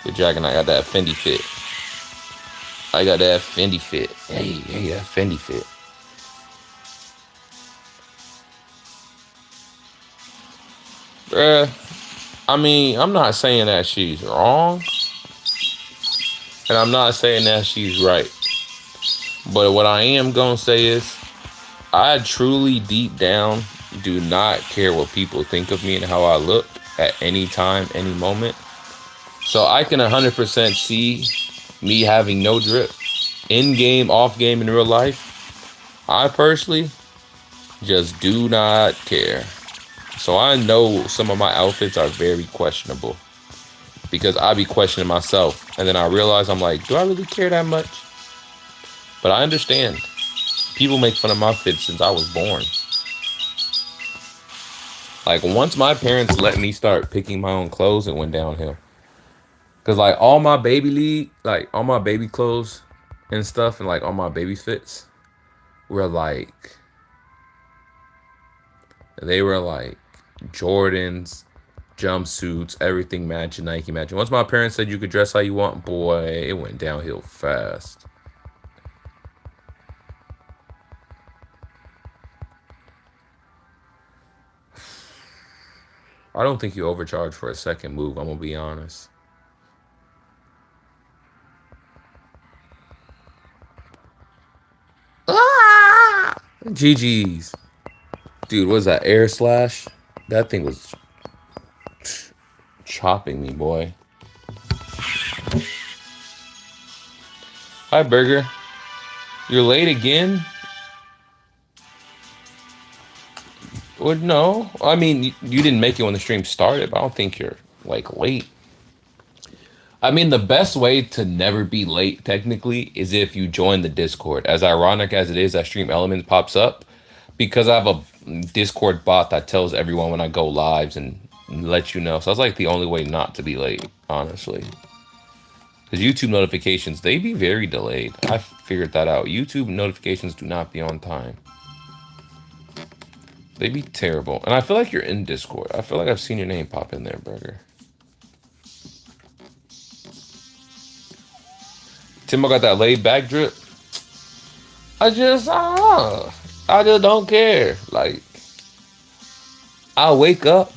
The Dragonite got that Fendi fit. I got that Fendi fit. Hey, that Fendi fit. Bruh, I mean, I'm not saying that she's wrong. And I'm not saying that she's right. But what I am going to say is, I truly deep down do not care what people think of me and how I look at any time, any moment. So I can 100% see me having no drip in game, off game, in real life. I personally just do not care. So I know some of my outfits are very questionable because I be questioning myself. And then I realize I'm like, do I really care that much? But I understand. People make fun of my fit since I was born. Like once my parents let me start picking my own clothes, it went downhill. Cause like all my baby clothes and stuff, and like all my baby fits were like they were like Jordans, jumpsuits, everything matching, Nike matching. Once my parents said you could dress how you want, boy, it went downhill fast. I don't think you overcharge for a second move. I'm gonna be honest. Ah! GG's. Dude, was that air slash? That thing was chopping me, boy. Hi, Burger. You're late again? Well, no. I mean, you didn't make it when the stream started, but I don't think you're like late. I mean, the best way to never be late, technically, is if you join the Discord. As ironic as it is that Stream Elements pops up, because I have a Discord bot that tells everyone when I go lives and lets you know. So that's like the only way not to be late, honestly. Because YouTube notifications, they be very delayed. I figured that out. YouTube notifications do not be on time. They be terrible. And I feel like you're in Discord. I feel like I've seen your name pop in there, Burger. Timbo got that laid back drip. I just don't care. Like, I wake up,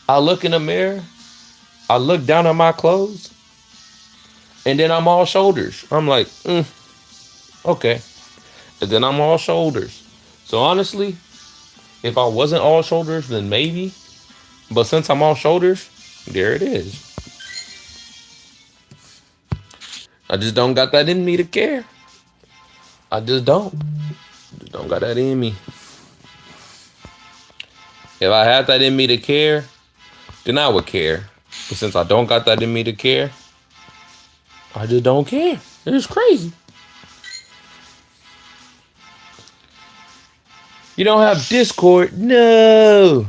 I look in the mirror, I look down at my clothes, and then I'm all shoulders. I'm like, okay. And then I'm all shoulders. So honestly, if I wasn't all shoulders, then maybe. But since I'm all shoulders, there it is. I just don't got that in me to care. I just don't. Just don't got that in me. If I had that in me to care, then I would care. But since I don't got that in me to care, I just don't care. It's crazy. You don't have Discord? No.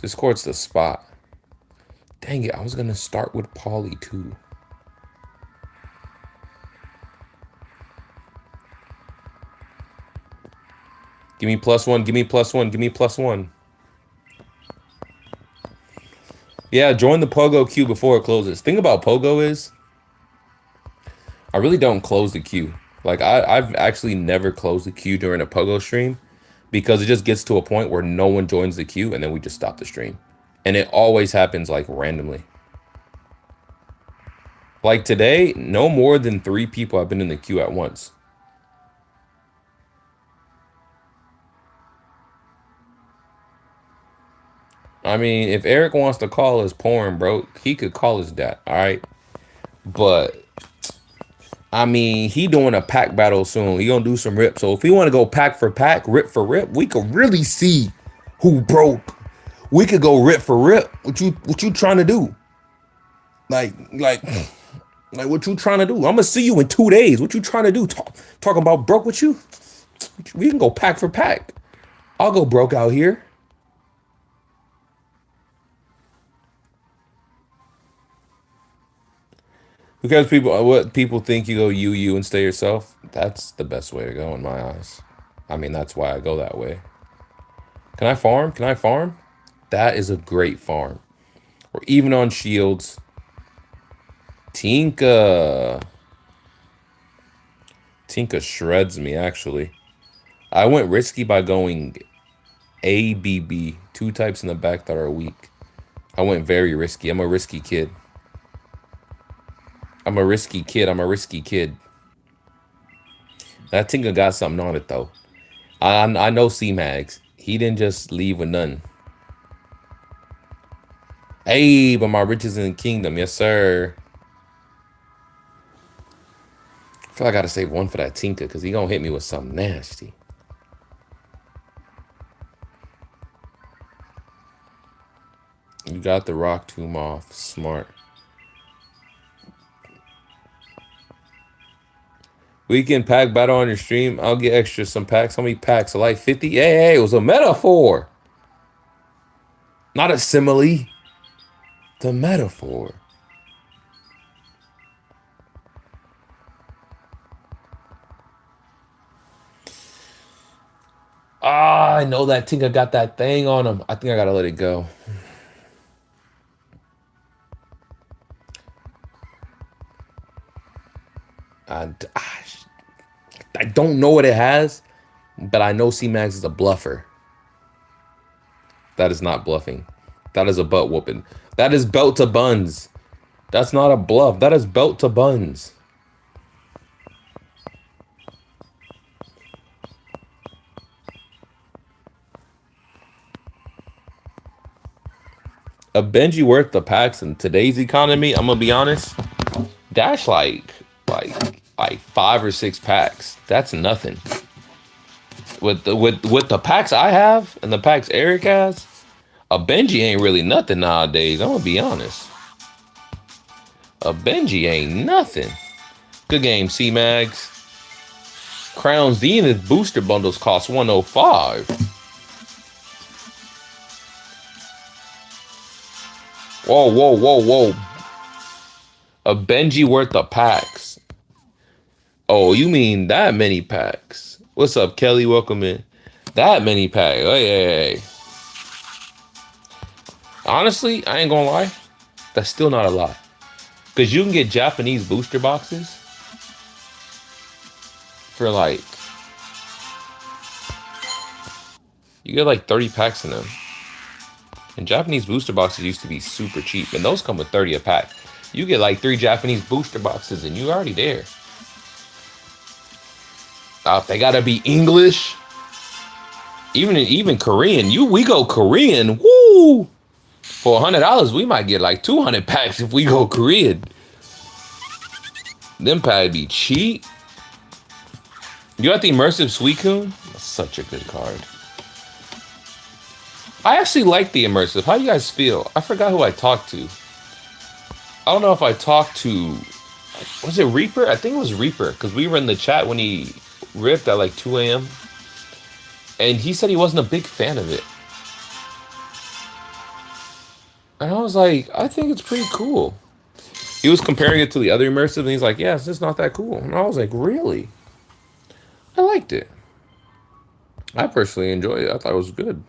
Discord's the spot. Dang it, I was gonna start with Polly too. Give me +1, give me +1, give me +1. Yeah, join the Pogo queue before it closes. Thing about Pogo is, I really don't close the queue. Like, I've actually never closed the queue during a Pogo stream because it just gets to a point where no one joins the queue and then we just stop the stream. And it always happens, like, randomly. Like, today, no more than 3 people have been in the queue at once. I mean, if Eric wants to call us porn, bro, he could call us that, all right? But I mean, he doing a pack battle soon. He gonna do some rip. So if we want to go pack for pack, rip for rip, we could really see who broke. We could go rip for rip. What you trying to do? Like what you trying to do? I'm gonna see you in 2 days. What you trying to do? Talking about broke with you? We can go pack for pack. I'll go broke out here. Because what people think, you go you and stay yourself. That's the best way to go in my eyes. I mean, that's why I go that way. Can I farm? Can I farm? That is a great farm. We're even on shields. Tinka. Tinka shreds me, actually. I went risky by going ABB. 2 types in the back that are weak. I went very risky. I'm a risky kid. I'm a risky kid. I'm a risky kid. That Tinker got something on it though. I know C-Mags. He didn't just leave with nothing. Hey, but my riches in the kingdom, yes sir. I feel like I gotta save one for that Tinker because he gonna hit me with something nasty. You got the rock tomb off. Smart. Weekend pack battle on your stream. I'll get extra some packs. How many packs? So like 50? Hey, it was a metaphor. Not a simile. The metaphor. Ah, I know that Tinker got that thing on him. I think I gotta let it go. And I don't know what it has, but I know C-Max is a bluffer. That is not bluffing. That is a butt whooping. That is belt to buns. That's not a bluff. That is belt to buns. A Benji worth the packs in today's economy, I'm gonna be honest. Dash like 5 or 6 packs. That's nothing. With the packs I have and the packs Eric has, a Benji ain't really nothing nowadays. I'm gonna be honest. A Benji ain't nothing. Good game, C-Mags. Crown Zenith booster bundles cost 105. Whoa, whoa, whoa, whoa. A Benji worth of packs. Oh, you mean that many packs? What's up, Kelly? Welcome in. That many packs. Oh, yeah. Honestly, I ain't gonna lie. That's still not a lot. Because you can get Japanese booster boxes for like... You get like 30 packs in them. And Japanese booster boxes used to be super cheap. And those come with 30 a pack. You get like 3 Japanese booster boxes and you're already there. They gotta be English. Even Korean. We go Korean. Woo! For $100, we might get like 200 packs if we go Korean. Them packs be cheap. You got the immersive Suicune? That's such a good card. I actually like the immersive. How do you guys feel? I forgot who I talked to. I don't know if I talked to... Was it Reaper? I think it was Reaper. Because we were in the chat when he ripped at like 2 a.m. And he said he wasn't a big fan of it. And I was like, I think it's pretty cool. He was comparing it to the other immersive, and he's like, yeah, it's just not that cool. And I was like, really? I liked it. I personally enjoyed it. I thought it was good.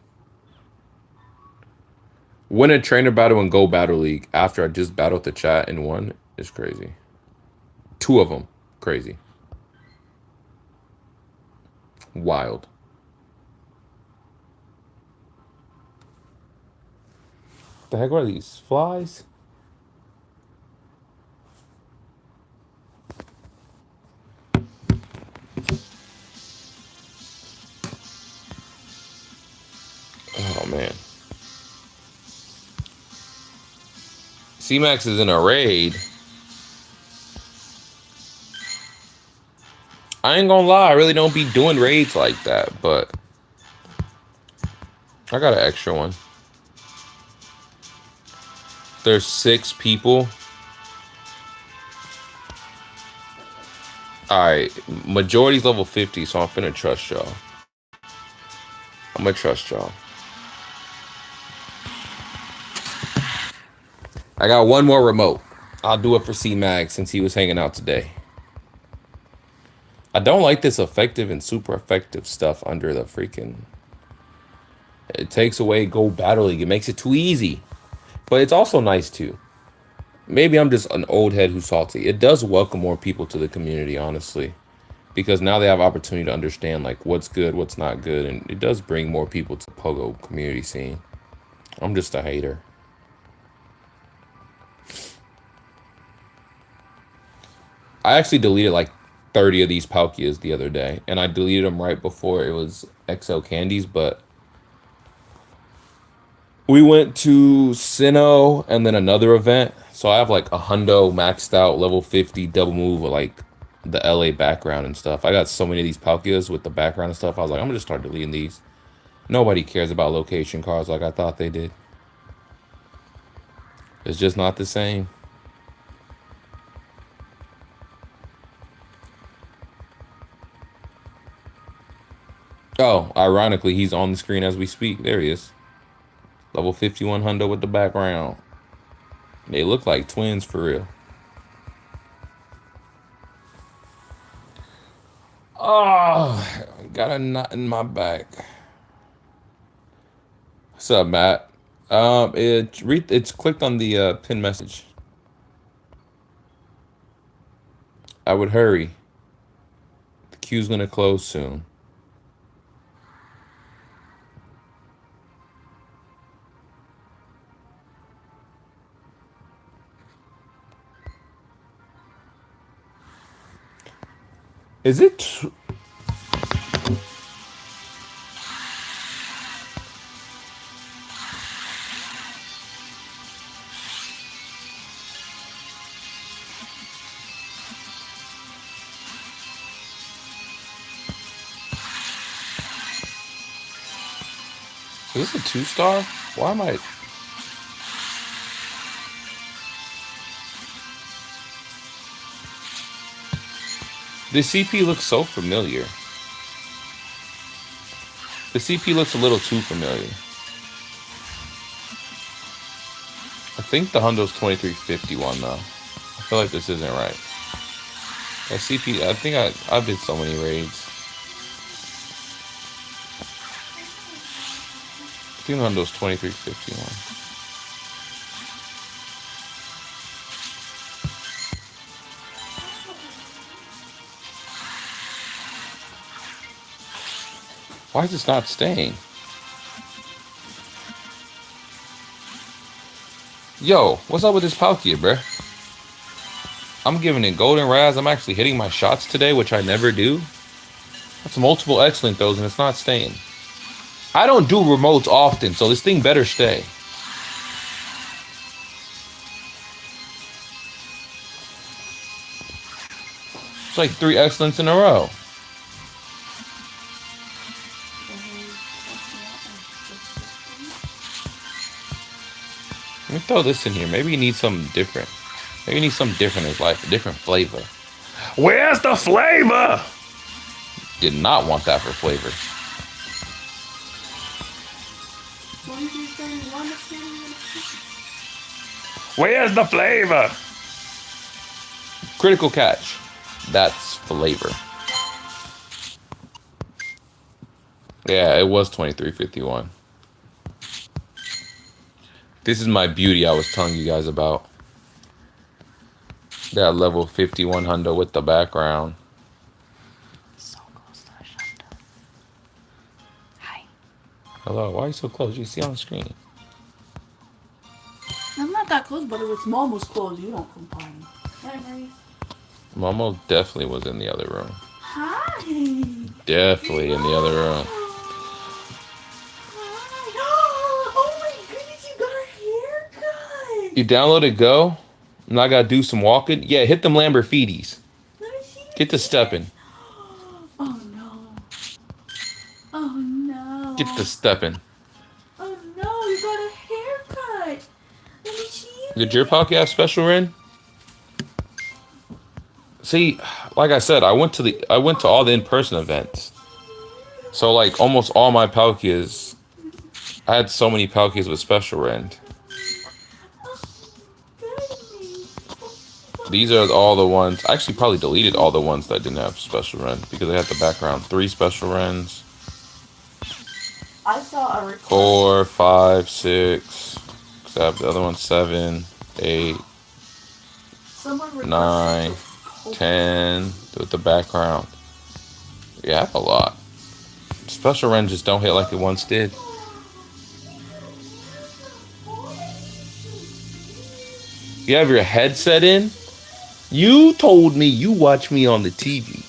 Win a trainer battle and go battle league after I just battled the chat and won is crazy. 2 of them. Crazy. Wild. The heck are these? Flies? Oh, man. C-Max is in a raid. I ain't gonna lie, I really don't be doing raids like that, but I got an extra one. There's 6 people. Alright, majority's level 50, so I'm finna trust y'all. I'm gonna trust y'all. I got one more remote. I'll do it for C-Mag since he was hanging out today. I don't like this effective and super effective stuff under the freaking... It takes away Go Battle League. It makes it too easy. But it's also nice too. Maybe I'm just an old head who's salty. It does welcome more people to the community, honestly. Because now they have opportunity to understand like what's good, what's not good. And it does bring more people to the Pogo community scene. I'm just a hater. I actually deleted like 30 of these Palkias the other day, and I deleted them right before it was XO candies, but we went to Sinnoh and then another event. So I have like a hundo maxed out level 50 double move with like the LA background and stuff. I got so many of these Palkias with the background and stuff. I was like, I'm gonna just start deleting these. Nobody cares about location cards like I thought they did. It's just not the same. Oh, ironically, he's on the screen as we speak. There he is. Level 51 hundo with the background. They look like twins for real. Oh, got a knot in my back. What's up, Matt? It's clicked on the pin message. I would hurry. The queue's gonna close soon. Is it? Is this a 2-star? Why am I? The CP looks so familiar. The CP looks a little too familiar. I think the Hundo's 2351 though. I feel like this isn't right. That CP, I think I did so many raids. I think the Hundo's 2351. Why is this not staying? Yo, what's up with this Palkia, bruh? I'm giving it golden Raz. I'm actually hitting my shots today, which I never do. That's multiple excellent throws, and it's not staying. I don't do remotes often, so this thing better stay. It's like 3 excellents in a row. Let me throw this in here. Maybe he needs something different. Maybe he needs something different in his life, a different flavor. Where's the flavor? Did not want that for flavor. Where's the flavor? Critical catch. That's flavor. Yeah, it was 2351. This is my beauty I was telling you guys about. That level 51 hundo with the background. So close to the shutdown. Hi. Hello, why are you so close? You see on the screen. I'm not that close, but if it's almost close, you don't complain. Hi, Maurice. Momo definitely was in the other room. Hi. Definitely in the other room. Oh my goodness, you got a haircut. You downloaded Go? And I gotta do some walking? Yeah, hit them Lamborghinis. Let me see. Get to stepping. Oh no. Oh no. Get to stepping. Oh no, you got a haircut. Let me see. Did your Palkia have special Ren? See, like I said, I went to all the in-person events. So like almost all my Palkias, I had so many Palkias with special Ren. These are all the ones. I actually probably deleted all the ones that didn't have special Ren because they had the background 3 special Rens. I saw a request. 4, 5, 6. Cause I have the other one 7, 8, 9, 10 with the background. Yeah, I have a lot. Special Ren just don't hit like it once did. You have your headset in? You told me you watch me on the TV.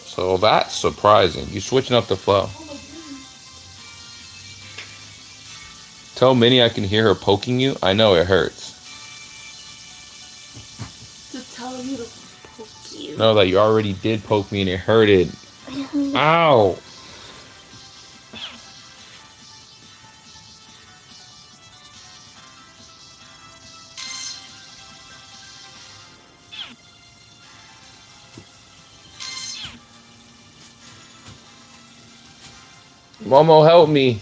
So that's surprising. You switching up the flow. Oh my goodness. Tell Minnie I can hear her poking you. I know it hurts. To tell you to poke you. No, that you already did poke me and it hurted. Ow. Momo, help me.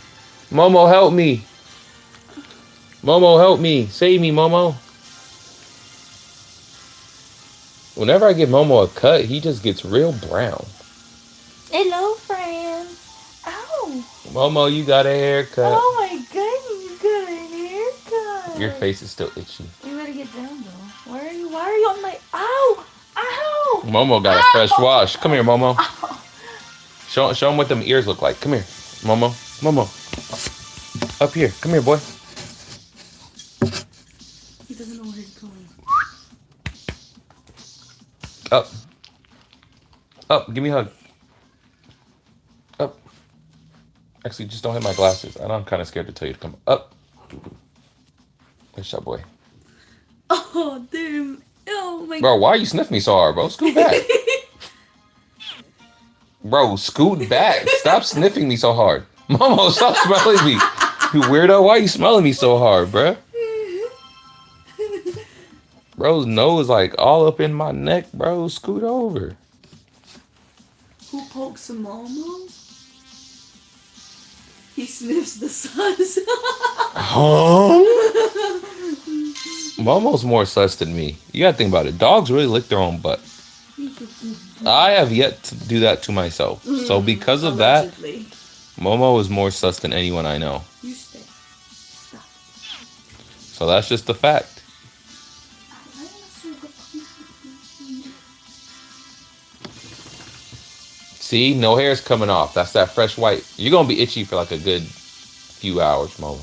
Momo, help me. Momo, help me. Save me, Momo. Whenever I give Momo a cut, he just gets real brown. Hello, friends. Ow. Momo, you got a haircut. Oh my goodness, you got a haircut. Your face is still itchy. You better get down though. Why are you on my? Ow! Ow! Momo got a fresh wash. Come here, Momo. Ow. Show him what them ears look like. Come here, Momo. Momo. Up here. Come here, boy. He doesn't know where he's going. Up. Up. Give me a hug. Up. Actually, just don't hit my glasses. I'm kind of scared to tell you to come up. Good shot, boy. Oh, damn. Oh my. Bro, why you sniff me so hard, bro? Scoot back. Bro, scoot back. Stop sniffing me so hard. Momo, stop smelling me. You weirdo. Why you smelling me so hard, bro? Bro's nose like all up in my neck, bro. Scoot over. Who pokes a Momo? He sniffs the suns. Momo's more sus than me. You gotta think about it. Dogs really lick their own butt. I have yet to do that to myself. So because of Allegedly. that, Momo is more sus than anyone I know. You stay. Stop. So that's just the fact. See, no hair's coming off. That's that fresh white. You're gonna be itchy for like a good few hours, Momo.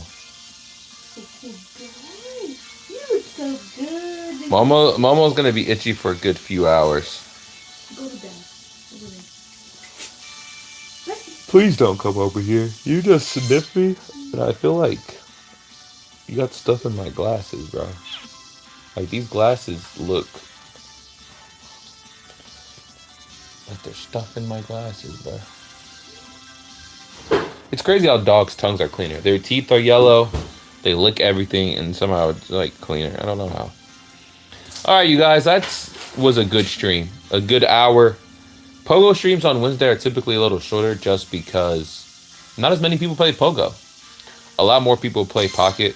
You look so good. Momo's gonna be itchy for a good few hours. Go to bed. Please don't come over here. You just sniffed me, and I feel like you got stuff in my glasses, bro. Like these glasses look like there's stuff in my glasses, bro. It's crazy how dogs' tongues are cleaner. Their teeth are yellow. They lick everything, and somehow it's like cleaner. I don't know how. All right, you guys, that was a good stream. A good hour. Pogo streams on Wednesday are typically a little shorter just because not as many people play Pogo. A lot more people play Pocket.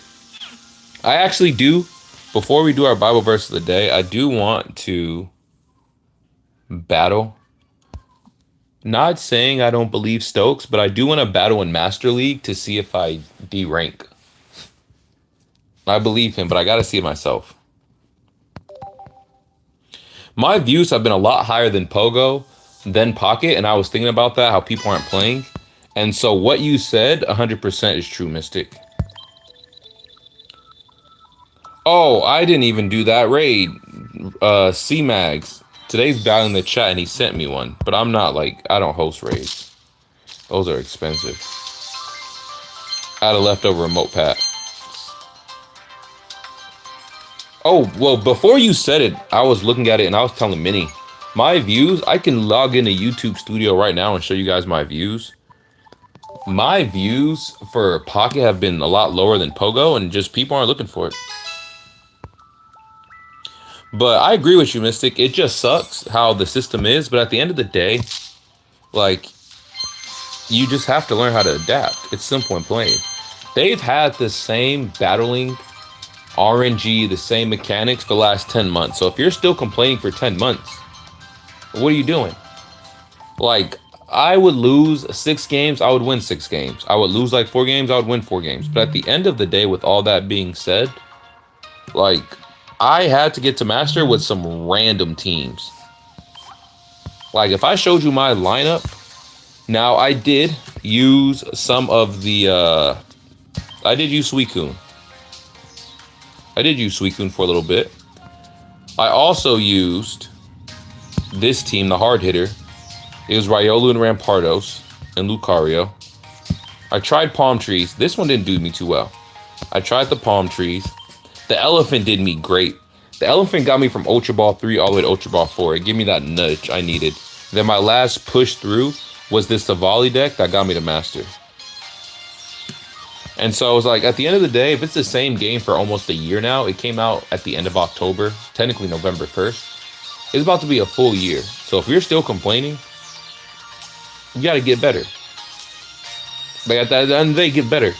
I actually do, before we do our Bible verse of the day, I do want to battle. Not saying I don't believe Stokes, but I do want to battle in Master League to see if I D-rank. I believe him, but I got to see it myself. My views have been a lot higher than Pogo, than Pocket, and I was thinking about that, how people aren't playing. And so what you said, 100% is true, Mystic. Oh, I didn't even do that raid. C-Mags. Today's battling the chat, and he sent me one. But I'm not, like, I don't host raids. Those are expensive. I had a leftover remote pack. Oh, well, before you said it, I was looking at it, and I was telling Minnie, my views, I can log into YouTube Studio right now and show you guys my views. My views for Pocket have been a lot lower than Pogo, and just people aren't looking for it. But I agree with you, Mystic. It just sucks how the system is. But at the end of the day, like, you just have to learn how to adapt. It's simple and plain. They've had the same battling RNG, the same mechanics for the last 10 months. So if you're still complaining for 10 months, what are you doing? Like, I would lose 6 games, I would win 6 games. I would lose like 4 games, I would win 4 games. But at the end of the day, with all that being said, like, I had to get to Master with some random teams. Like, if I showed you my lineup, now I did use some of the, I did use Suicune. I did use Suicune for a little bit. I also used this team, the hard hitter. It was Riolu and Rampardos and Lucario. I tried Palm Trees. This one didn't do me too well. I tried the Palm Trees. The Elephant did me great. The Elephant got me from Ultra Ball 3 all the way to Ultra Ball 4. It gave me that nudge I needed. Then my last push through was this Savali deck that got me to Master. And so I was like, at the end of the day, if it's the same game for almost a year now, it came out at the end of October, technically November 1st. It's about to be a full year. So if you're still complaining, you got to get better. Like at the end of the day, get better.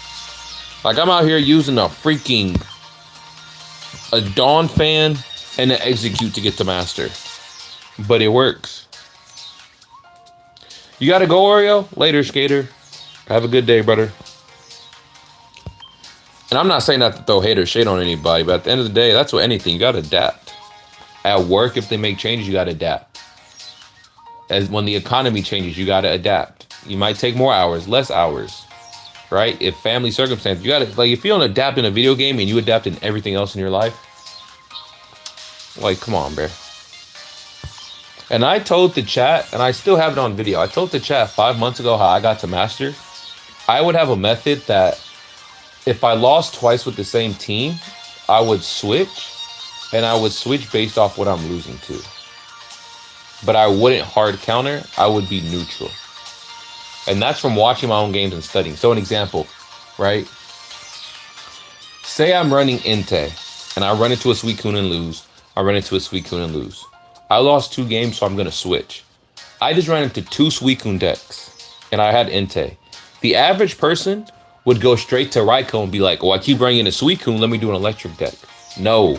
Like I'm out here using a Dawn fan and an Execute to get to Master. But it works. You got to go, Oreo? Later, Skater. Have a good day, brother. And I'm not saying that to throw hate or shade on anybody, but at the end of the day, that's what anything. You got to adapt. At work, if they make changes, you got to adapt. As when the economy changes, you got to adapt. You might take more hours, less hours, right? If family circumstances, you got to, like, if you don't adapt in a video game and you adapt in everything else in your life, like, come on, bro. And I told the chat, and I still have it on video, I told the chat 5 months ago how I got to Master. I would have a method that if I lost twice with the same team, I would switch, and I would switch based off what I'm losing to. But I wouldn't hard counter, I would be neutral. And that's from watching my own games and studying. So an example, right? Say I'm running Entei, and I run into a Suicune and lose. I run into a Suicune and lose. I lost 2 games, so I'm going to switch. I just ran into 2 Suicune decks, and I had Entei. The average person would go straight to Raikou and be like, oh, I keep running into Suicune, let me do an electric deck. No.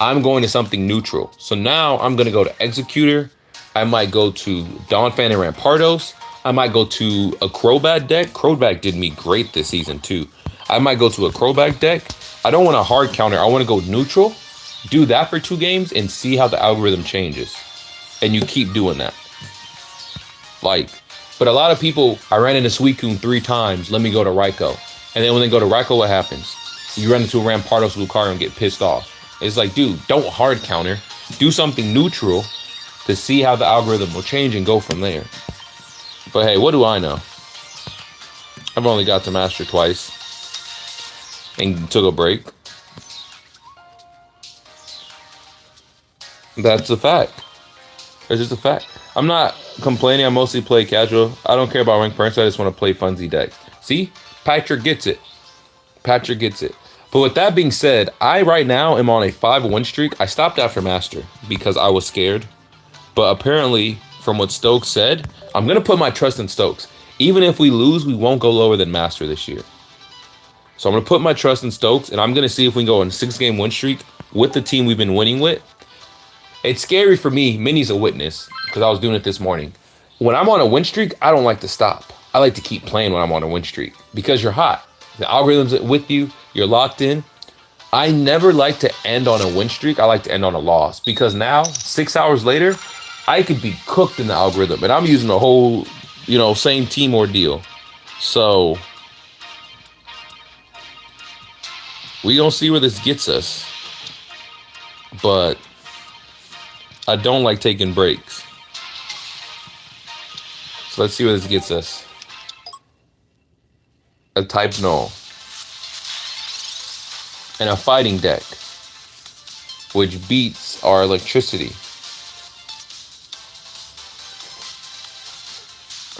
I'm going to something neutral. So now I'm going to go to Executor. I might go to Donphan and Rampardos. I might go to a Crobat deck. Crobat did me great this season too. I might go to a Crobat deck. I don't want a hard counter. I want to go neutral. Do that for 2 games and see how the algorithm changes. And you keep doing that. Like, but a lot of people, I ran into Suicune 3 times. Let me go to Raikou. And then when they go to Raikou, what happens? You run into a Rampardos Lucario and get pissed off. It's like, dude, don't hard counter. Do something neutral to see how the algorithm will change and go from there. But hey, what do I know? I've only got to Master twice and took a break. That's a fact. It's just a fact. I'm not complaining. I mostly play casual. I don't care about rank points. I just want to play funsy decks. See? Patrick gets it. Patrick gets it. But with that being said, I right now am on a 5-1 streak. I stopped after Master because I was scared. But apparently, from what Stokes said, I'm going to put my trust in Stokes. Even if we lose, we won't go lower than Master this year. So I'm going to put my trust in Stokes, and I'm going to see if we can go on a 6-game win streak with the team we've been winning with. It's scary for me. Minnie's a witness because I was doing it this morning. When I'm on a win streak, I don't like to stop. I like to keep playing when I'm on a win streak because you're hot. The algorithm's with you. You're locked in. I never like to end on a win streak. I like to end on a loss because now, 6 hours later, I could be cooked in the algorithm. And I'm using the whole, same team ordeal. So we gonna see where this gets us. But I don't like taking breaks. So let's see where this gets us. A type null. And a fighting deck. Which beats our electricity.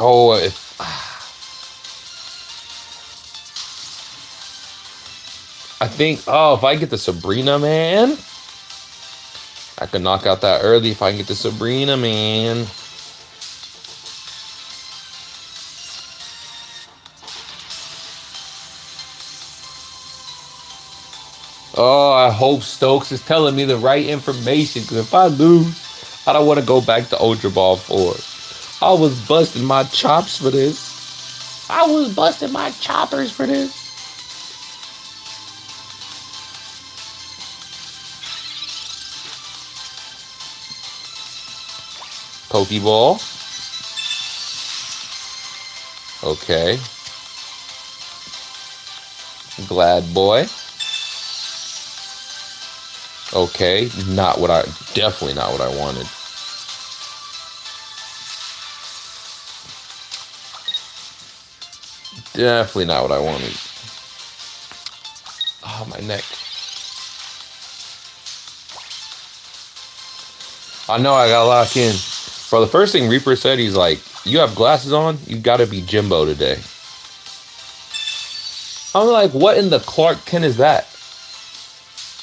Oh, I think, if I get the Sabrina, man. I could knock out that early if I can get the Sabrina, man. Oh, I hope Stokes is telling me the right information. Because if I lose, I don't want to go back to Ultra Ball 4. I was busting my chops for this. I was busting my choppers for this. Pokeball. Okay. Glad boy. Okay, definitely not what I wanted. Definitely not what I wanted. Oh, my neck. I know I gotta lock in. Bro, the first thing Reaper said, he's like, you have glasses on? You gotta be Jimbo today. I'm like, what in the Clark Kent is that?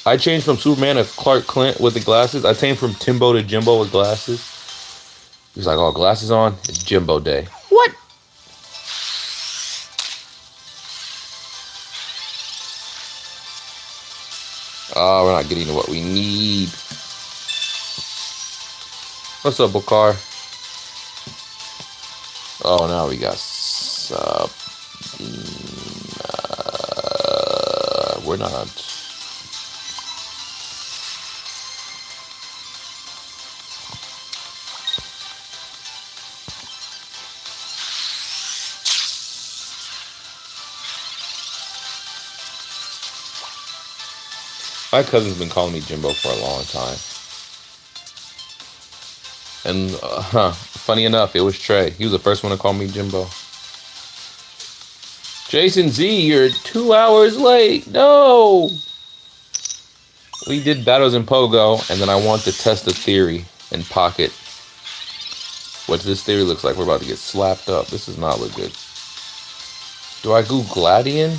I changed from Superman to Clark Clint with the glasses. I changed from Timbo to Jimbo with glasses. He's like, oh, glasses on? It's Jimbo day. What? Oh, we're not getting what we need. What's up, Bokar? Oh, now we got sub. We're not. My cousin's been calling me Jimbo for a long time. And, funny enough, it was Trey. He was the first one to call me Jimbo. Jason Z, you're 2 hours late. No! We did battles in Pogo, and then I want to test a theory in Pocket. What this theory looks like. We're about to get slapped up. This does not look good. Do I go Gladian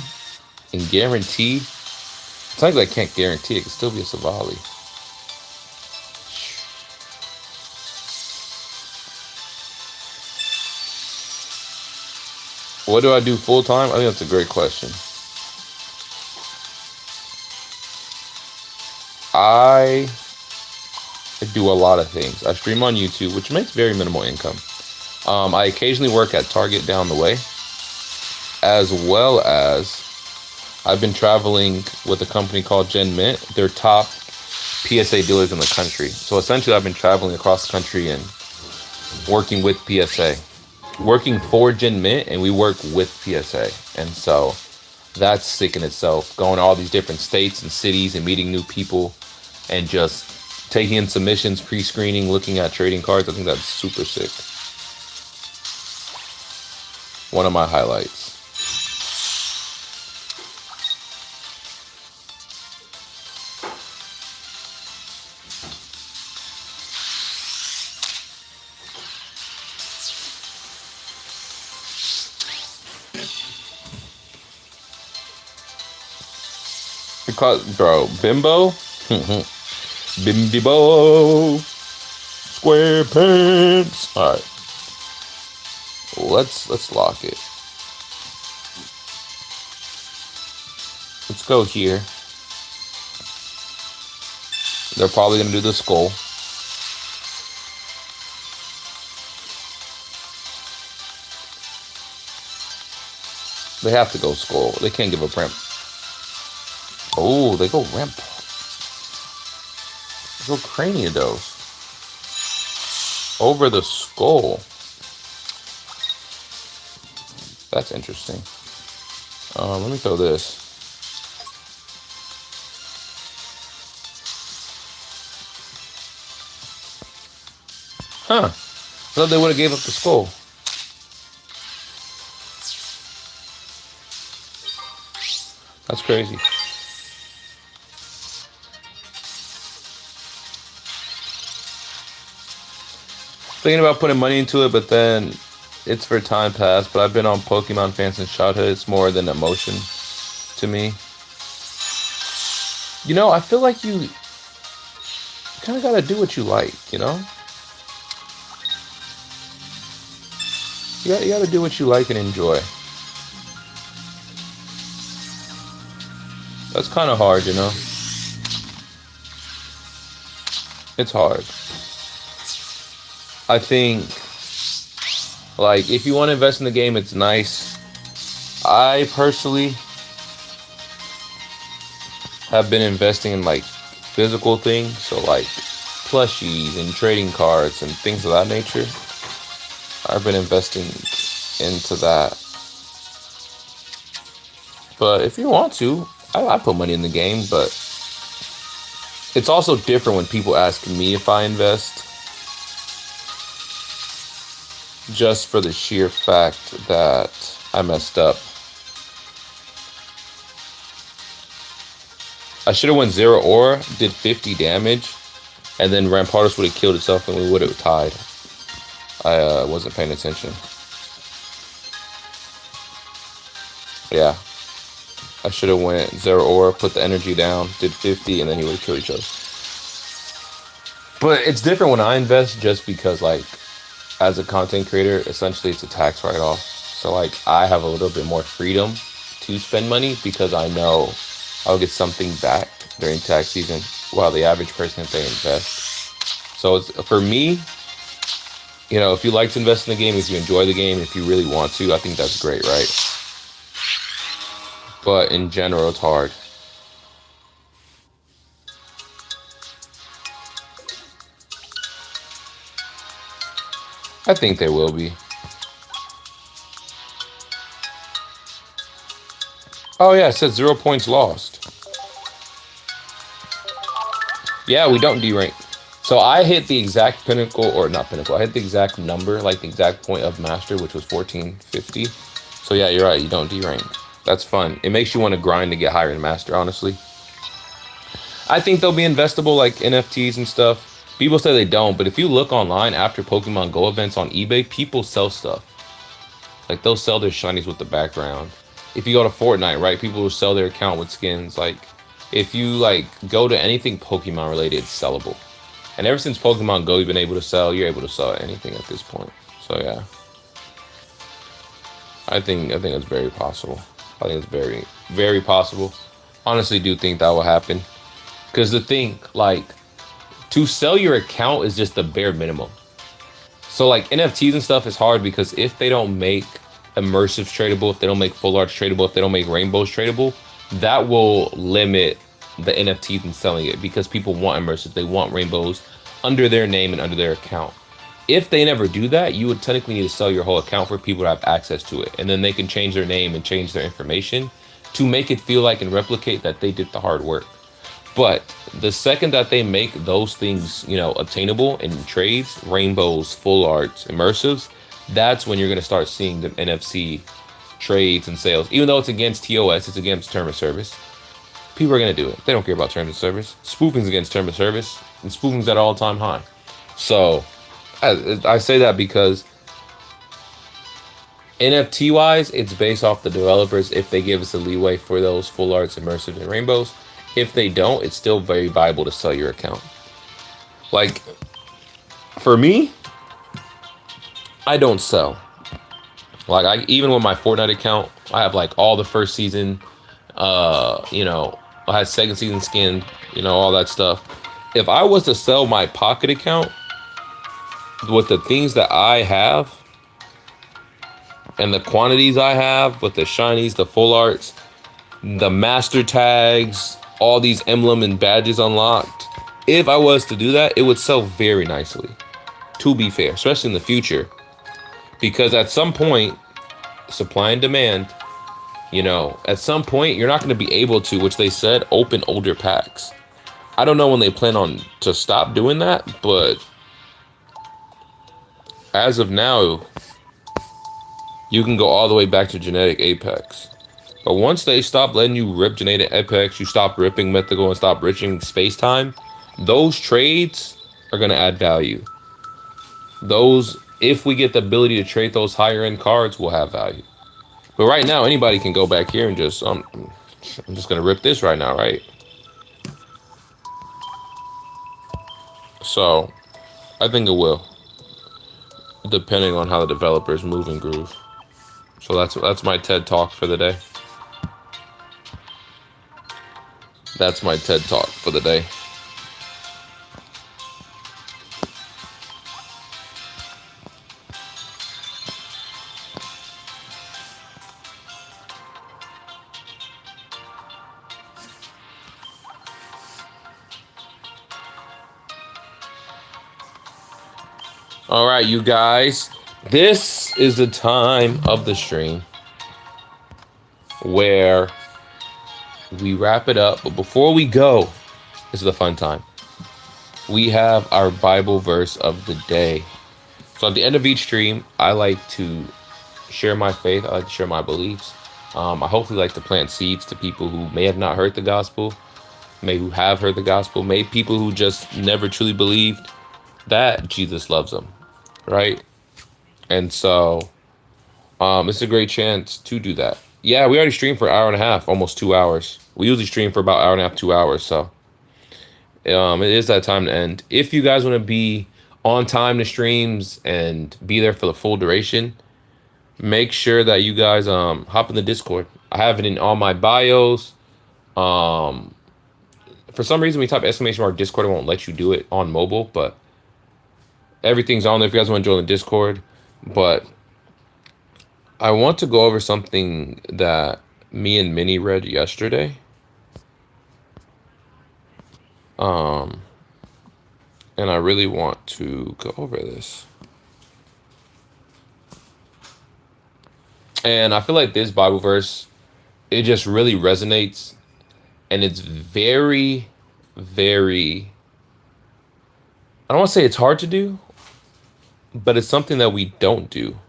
and guaranteed? It's not like I can't guarantee it. It could still be a Savali. What do I do full time? I think that's a great question. I do a lot of things. I stream on YouTube, which makes very minimal income. I occasionally work at Target down the way, as well as I've been traveling with a company called Gen Mint. They're top PSA dealers in the country. So essentially, I've been traveling across the country and working with PSA, working for Gen Mint, and we work with PSA. And so that's sick in itself. Going to all these different states and cities and meeting new people and just taking in submissions, pre-screening, looking at trading cards. I think that's super sick. One of my highlights. Because, bro, Bimbo? Bimbo Square Pants. Alright. Let's lock it. Let's go here. They're probably gonna do the skull. They have to go skull. They can't give a primp. Oh, they go Ramp. They go Craniados. Over the skull. That's interesting. Let me throw this. Huh. I thought they would have gave up the skull. That's crazy. Thinking about putting money into it, but then it's for time pass. But I've been on Pokemon fans since childhood. It's more than emotion to me. You know, I feel like you kind of gotta do what you like, you know? You gotta do what you like and enjoy. That's kind of hard, you know? It's hard. I think, like, if you want to invest in the game, it's nice. I personally have been investing in, like, physical things. So, like, plushies and trading cards and things of that nature. I've been investing into that. But if you want to, I put money in the game, but It's also different when people ask me if I invest, just for the sheer fact that I messed up. I should have went zero aura, did 50 damage, and then Rampardos would have killed itself and we would have tied. I wasn't paying attention. Yeah. I should have went zero aura, put the energy down, did 50, and then he would have killed each other. But it's different when I invest just because, like, as a content creator, essentially it's a tax write-off. So, like, I have a little bit more freedom to spend money because I know I'll get something back during tax season, while the average person, if they invest. So, it's, for me, you know, if you like to invest in the game, if you enjoy the game, if you really want to, I think that's great, right? But in general, it's hard. I think they will be. Oh yeah, it says 0 points lost. Yeah, we don't derank. So I hit the exact pinnacle, or not pinnacle, I hit the exact number, like the exact point of master, which was 1450. So yeah, you're right, you don't derank. That's fun. It makes you want to grind to get higher in master, honestly. I think they'll be investable, like NFTs and stuff. People say they don't, but if you look online after Pokemon Go events on eBay, people sell stuff. Like, they'll sell their shinies with the background. If you go to Fortnite, right, people will sell their account with skins. Like, if you, like, go to anything Pokemon related, it's sellable. And ever since Pokemon Go, you've been able to sell, you're able to sell anything at this point. So, yeah. I think it's very possible. I think it's very, very possible. Honestly, do think that will happen. Because the thing, like, to sell your account is just the bare minimum. So, like, NFTs and stuff is hard because if they don't make immersives tradable, if they don't make full arts tradable, if they don't make rainbows tradable, that will limit the NFTs and selling it because people want immersives, they want rainbows under their name and under their account. If they never do that, you would technically need to sell your whole account for people to have access to it, and then they can change their name and change their information to make it feel like and replicate that they did the hard work. But the second that they make those things, you know, obtainable in trades, rainbows, full arts, immersives, that's when you're going to start seeing the NFC trades and sales. Even though it's against TOS, it's against term of service. People are going to do it. They don't care about terms of service. Spoofing's against term of service, and spoofing's at an all-time high. So I say that because NFT-wise, it's based off the developers if they give us the leeway for those full arts, immersives, and rainbows. If they don't, it's still very viable to sell your account. Like, for me, I don't sell. Like, even with my Fortnite account, I have, like, all the first season, you know, I had second season skin, you know, all that stuff. If I was to sell my Pocket account with the things that I have and the quantities I have with the shinies, the full arts, the master tags, all these emblem and badges unlocked, if I was to do that, it would sell very nicely, to be fair, especially in the future. Because at some point, supply and demand, you know, at some point, you're not going to be able to, which they said, open older packs. I don't know when they plan on to stop doing that, but as of now, you can go all the way back to genetic apex. But once they stop letting you rip genetic apex, you stop ripping mythical and stop ripping space time, those trades are going to add value. Those, if we get the ability to trade those higher end cards, will have value. But right now, anybody can go back here and just, I'm just going to rip this right now, right? So, I think it will, depending on how the developers move and groove. So that's my TED Talk for the day. That's my TED Talk for the day. All right, you guys, this is the time of the stream where we wrap it up. But before we go, This is a fun time. We have our Bible verse of the day. So at the end of each stream, I like to share my faith. I like to share my beliefs. I hopefully like to plant seeds to people who may have not heard the gospel, may who have heard the gospel, may people who just never truly believed that Jesus loves them, right? And so it's a great chance to do that. Yeah, we already streamed for an hour and a half, almost 2 hours. We usually stream for about an hour and a half, 2 hours. So it is that time to end. If you guys want to be on time to streams and be there for the full duration, make sure that you guys hop in the Discord. I have it in all my bios. Um, for some reason, when you type exclamation mark Discord, it won't let you do it on mobile, but everything's on there if you guys want to join the Discord. But I want to go over something that me and Minnie read yesterday. Um, and I really want to go over this. And I feel like this Bible verse, it just really resonates. And it's very, very, I don't want to say it's hard to do, but it's something that we don't do.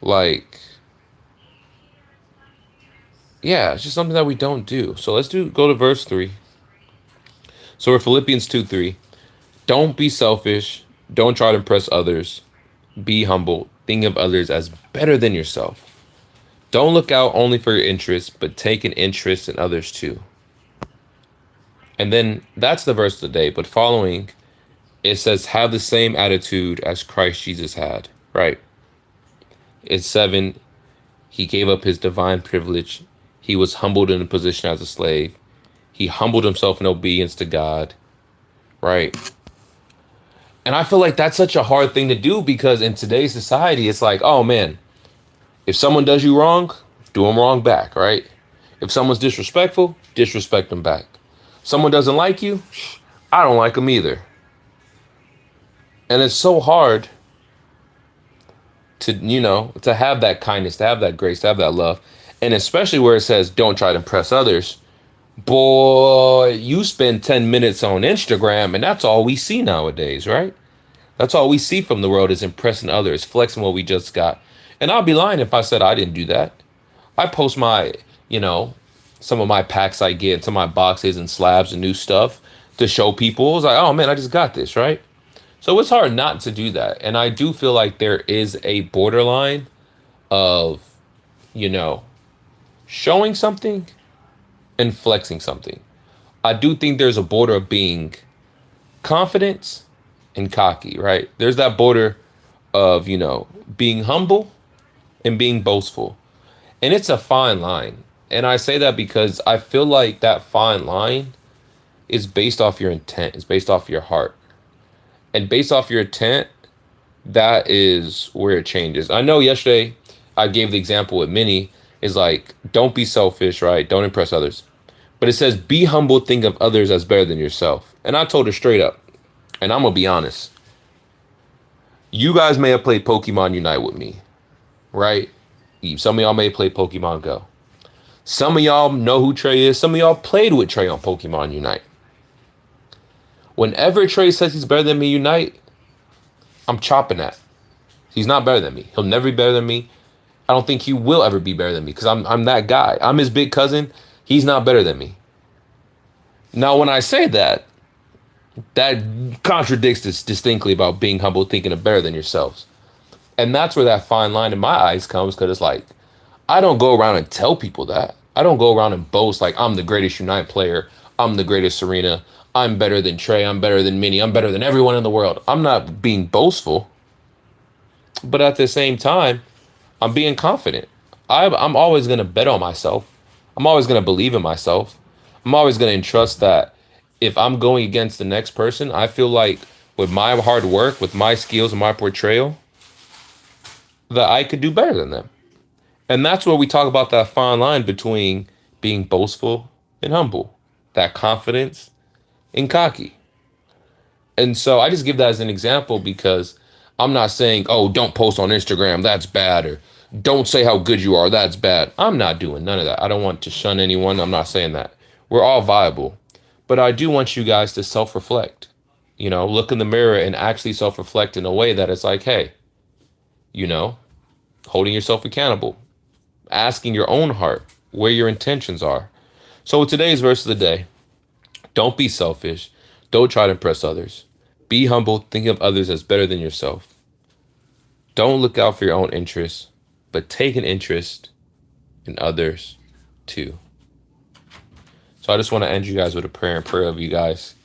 Like, yeah, it's just something that we don't do. So go to verse 3. So we're Philippians 2:3. Don't be selfish. Don't try to impress others. Be humble. Think of others as better than yourself. Don't look out only for your interests, but take an interest in others too. And then that's the verse of the day. But following, it says, have the same attitude as Christ Jesus had. Right. It's 7. He gave up his divine privilege. He was humbled in a position as a slave. He humbled himself in obedience to God. Right. And I feel like that's such a hard thing to do because in today's society, it's like, oh man, if someone does you wrong, do them wrong back, right? If someone's disrespectful, disrespect them back. Someone doesn't like you, I don't like them either. And it's so hard to have that kindness, to have that grace, to have that love. And especially where it says, don't try to impress others. Boy, you spend 10 minutes on Instagram and that's all we see nowadays, right? That's all we see from the world is impressing others, flexing what we just got. And I'll be lying if I said I didn't do that. I post some of my packs I get, some of my boxes and slabs and new stuff to show people. I was like, oh man, I just got this, right? So it's hard not to do that. And I do feel like there is a borderline of, showing something and flexing something. I do think there's a border of being confident and cocky, right? There's that border of, being humble and being boastful. And it's a fine line. And I say that because I feel like that fine line is based off your intent. It's based off your heart. And based off your intent, that is where it changes. I know yesterday I gave the example with Minnie is like, don't be selfish, right? Don't impress others. But it says, be humble, think of others as better than yourself. And I told her straight up, and I'm going to be honest. You guys may have played Pokemon Unite with me, right? Some of y'all may play Pokemon Go. Some of y'all know who Trey is. Some of y'all played with Trey on Pokemon Unite. Whenever Trey says he's better than me Unite, I'm chopping that. He's not better than me. He'll never be better than me. I don't think he will ever be better than me because I'm that guy. I'm his big cousin. He's not better than me. Now, when I say that, that contradicts this distinctly about being humble, thinking of better than yourselves. And that's where that fine line in my eyes comes because it's like, I don't go around and tell people that. I don't go around and boast like I'm the greatest Unite player. I'm the greatest Serena. I'm better than Trey. I'm better than Minnie. I'm better than everyone in the world. I'm not being boastful. But at the same time, I'm being confident. I'm always going to bet on myself. I'm always going to believe in myself. I'm always going to entrust that if I'm going against the next person, I feel like with my hard work, with my skills and my portrayal, that I could do better than them. And that's where we talk about that fine line between being boastful and humble, that confidence and cocky. And so I just give that as an example because I'm not saying, oh, don't post on Instagram, that's bad, or don't say how good you are, that's bad. I'm not doing none of that. I don't want to shun anyone. I'm not saying that. We're all viable. But I do want you guys to self reflect. Look in the mirror and actually self reflect in a way that it's like, hey, you know, holding yourself accountable, asking your own heart where your intentions are. So, with today's verse of the day, don't be selfish. Don't try to impress others. Be humble, thinking of others as better than yourself. Don't look out for your own interests, but take an interest in others too. So I just want to end you guys with a prayer and prayer of you guys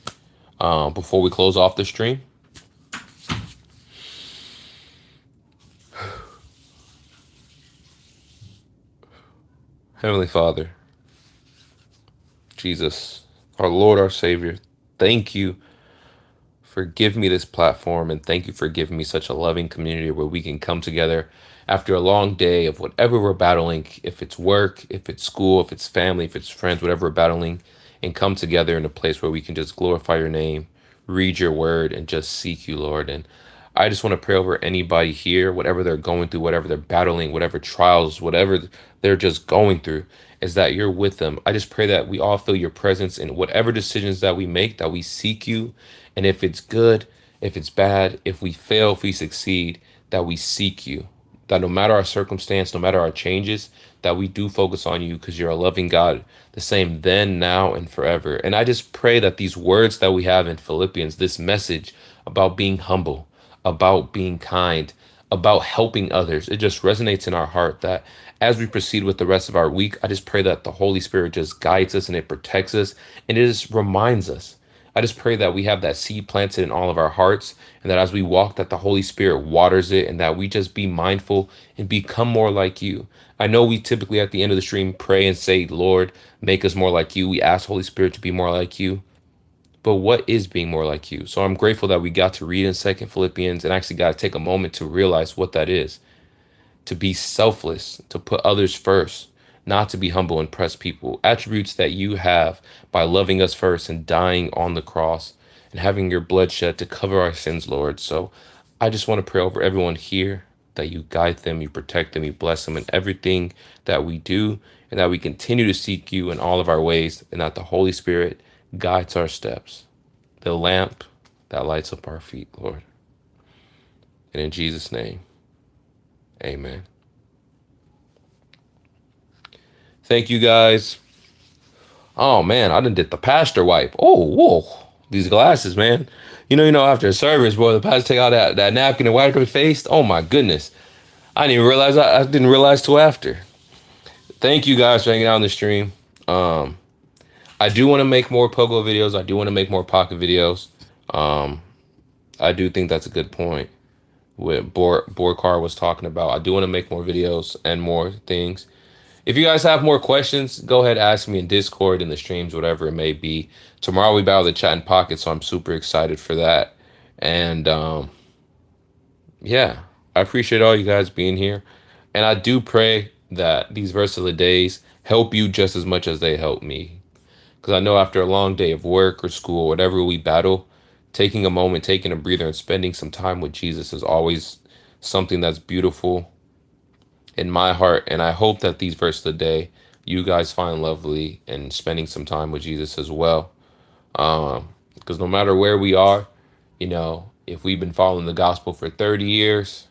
before we close off the stream. Heavenly Father, Jesus, our Lord, our Savior, thank you for giving me this platform, and thank you for giving me such a loving community where we can come together after a long day of whatever we're battling, if it's work, if it's school, if it's family, if it's friends, whatever we're battling, and come together in a place where we can just glorify your name, read your word, and just seek you, Lord. And I just want to pray over anybody here, whatever they're going through, whatever they're battling, whatever trials, whatever they're just going through, is that you're with them. I just pray that we all feel your presence in whatever decisions that we make, that we seek you. And if it's good, if it's bad, if we fail, if we succeed, that we seek you. That no matter our circumstance, no matter our changes, that we do focus on you because you're a loving God, the same then, now, and forever. And I just pray that these words that we have in Philippians, this message about being humble, about being kind, about helping others, it just resonates in our heart, that as we proceed with the rest of our week, I just pray that the Holy Spirit just guides us and it protects us and it just reminds us. I just pray that we have that seed planted in all of our hearts, and that as we walk, that the Holy Spirit waters it, and that we just be mindful and become more like you. I know we typically at the end of the stream pray and say, Lord, make us more like you. We ask Holy Spirit to be more like you. But what is being more like you? So I'm grateful that we got to read in Second Philippians and actually got to take a moment to realize what that is. To be selfless, to put others first, not to be humble and impress people. Attributes that you have by loving us first and dying on the cross and having your blood shed to cover our sins, Lord. So I just want to pray over everyone here that you guide them, you protect them, you bless them in everything that we do, and that we continue to seek you in all of our ways, and that the Holy Spirit guides our steps, the lamp that lights up our feet, Lord. And in Jesus' name, amen. Thank you guys. Oh man, I done did the pastor wipe. Oh, whoa. These glasses, man. After a service, boy, the pastor take out that napkin and wipe her face. Oh my goodness. I didn't even realize I didn't realize till after. Thank you guys for hanging out on the stream. I do want to make more Pogo videos. I do want to make more Pocket videos. I do think that's a good point. What Borkar was talking about. I do want to make more videos and more things. If you guys have more questions, go ahead, ask me in Discord, in the streams, whatever it may be. Tomorrow we battle the chat in Pocket, so I'm super excited for that. And yeah, I appreciate all you guys being here. And I do pray that these verses of the days help you just as much as they help me. Because I know after a long day of work or school, whatever we battle, taking a moment, taking a breather, and spending some time with Jesus is always something that's beautiful in my heart. And I hope that these verses of the day you guys find lovely in spending some time with Jesus as well. Because no matter where we are, if we've been following the gospel for 30 years,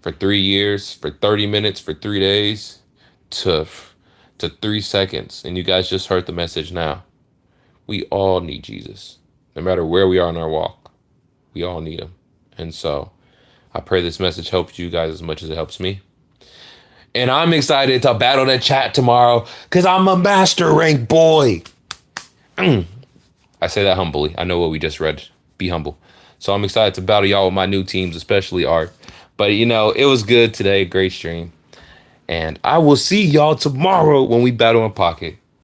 for 3 years, for 30 minutes, for 3 days, to 3 seconds, and you guys just heard the message now, we all need Jesus. No matter where we are in our walk, we all need him. And so I pray this message helps you guys as much as it helps me. And I'm excited to battle that chat tomorrow because I'm a master rank boy. I say that humbly. I know what we just read. Be humble. So I'm excited to battle y'all with my new teams, especially Art. But, it was good today. Great stream. And I will see y'all tomorrow when we battle in Pocket.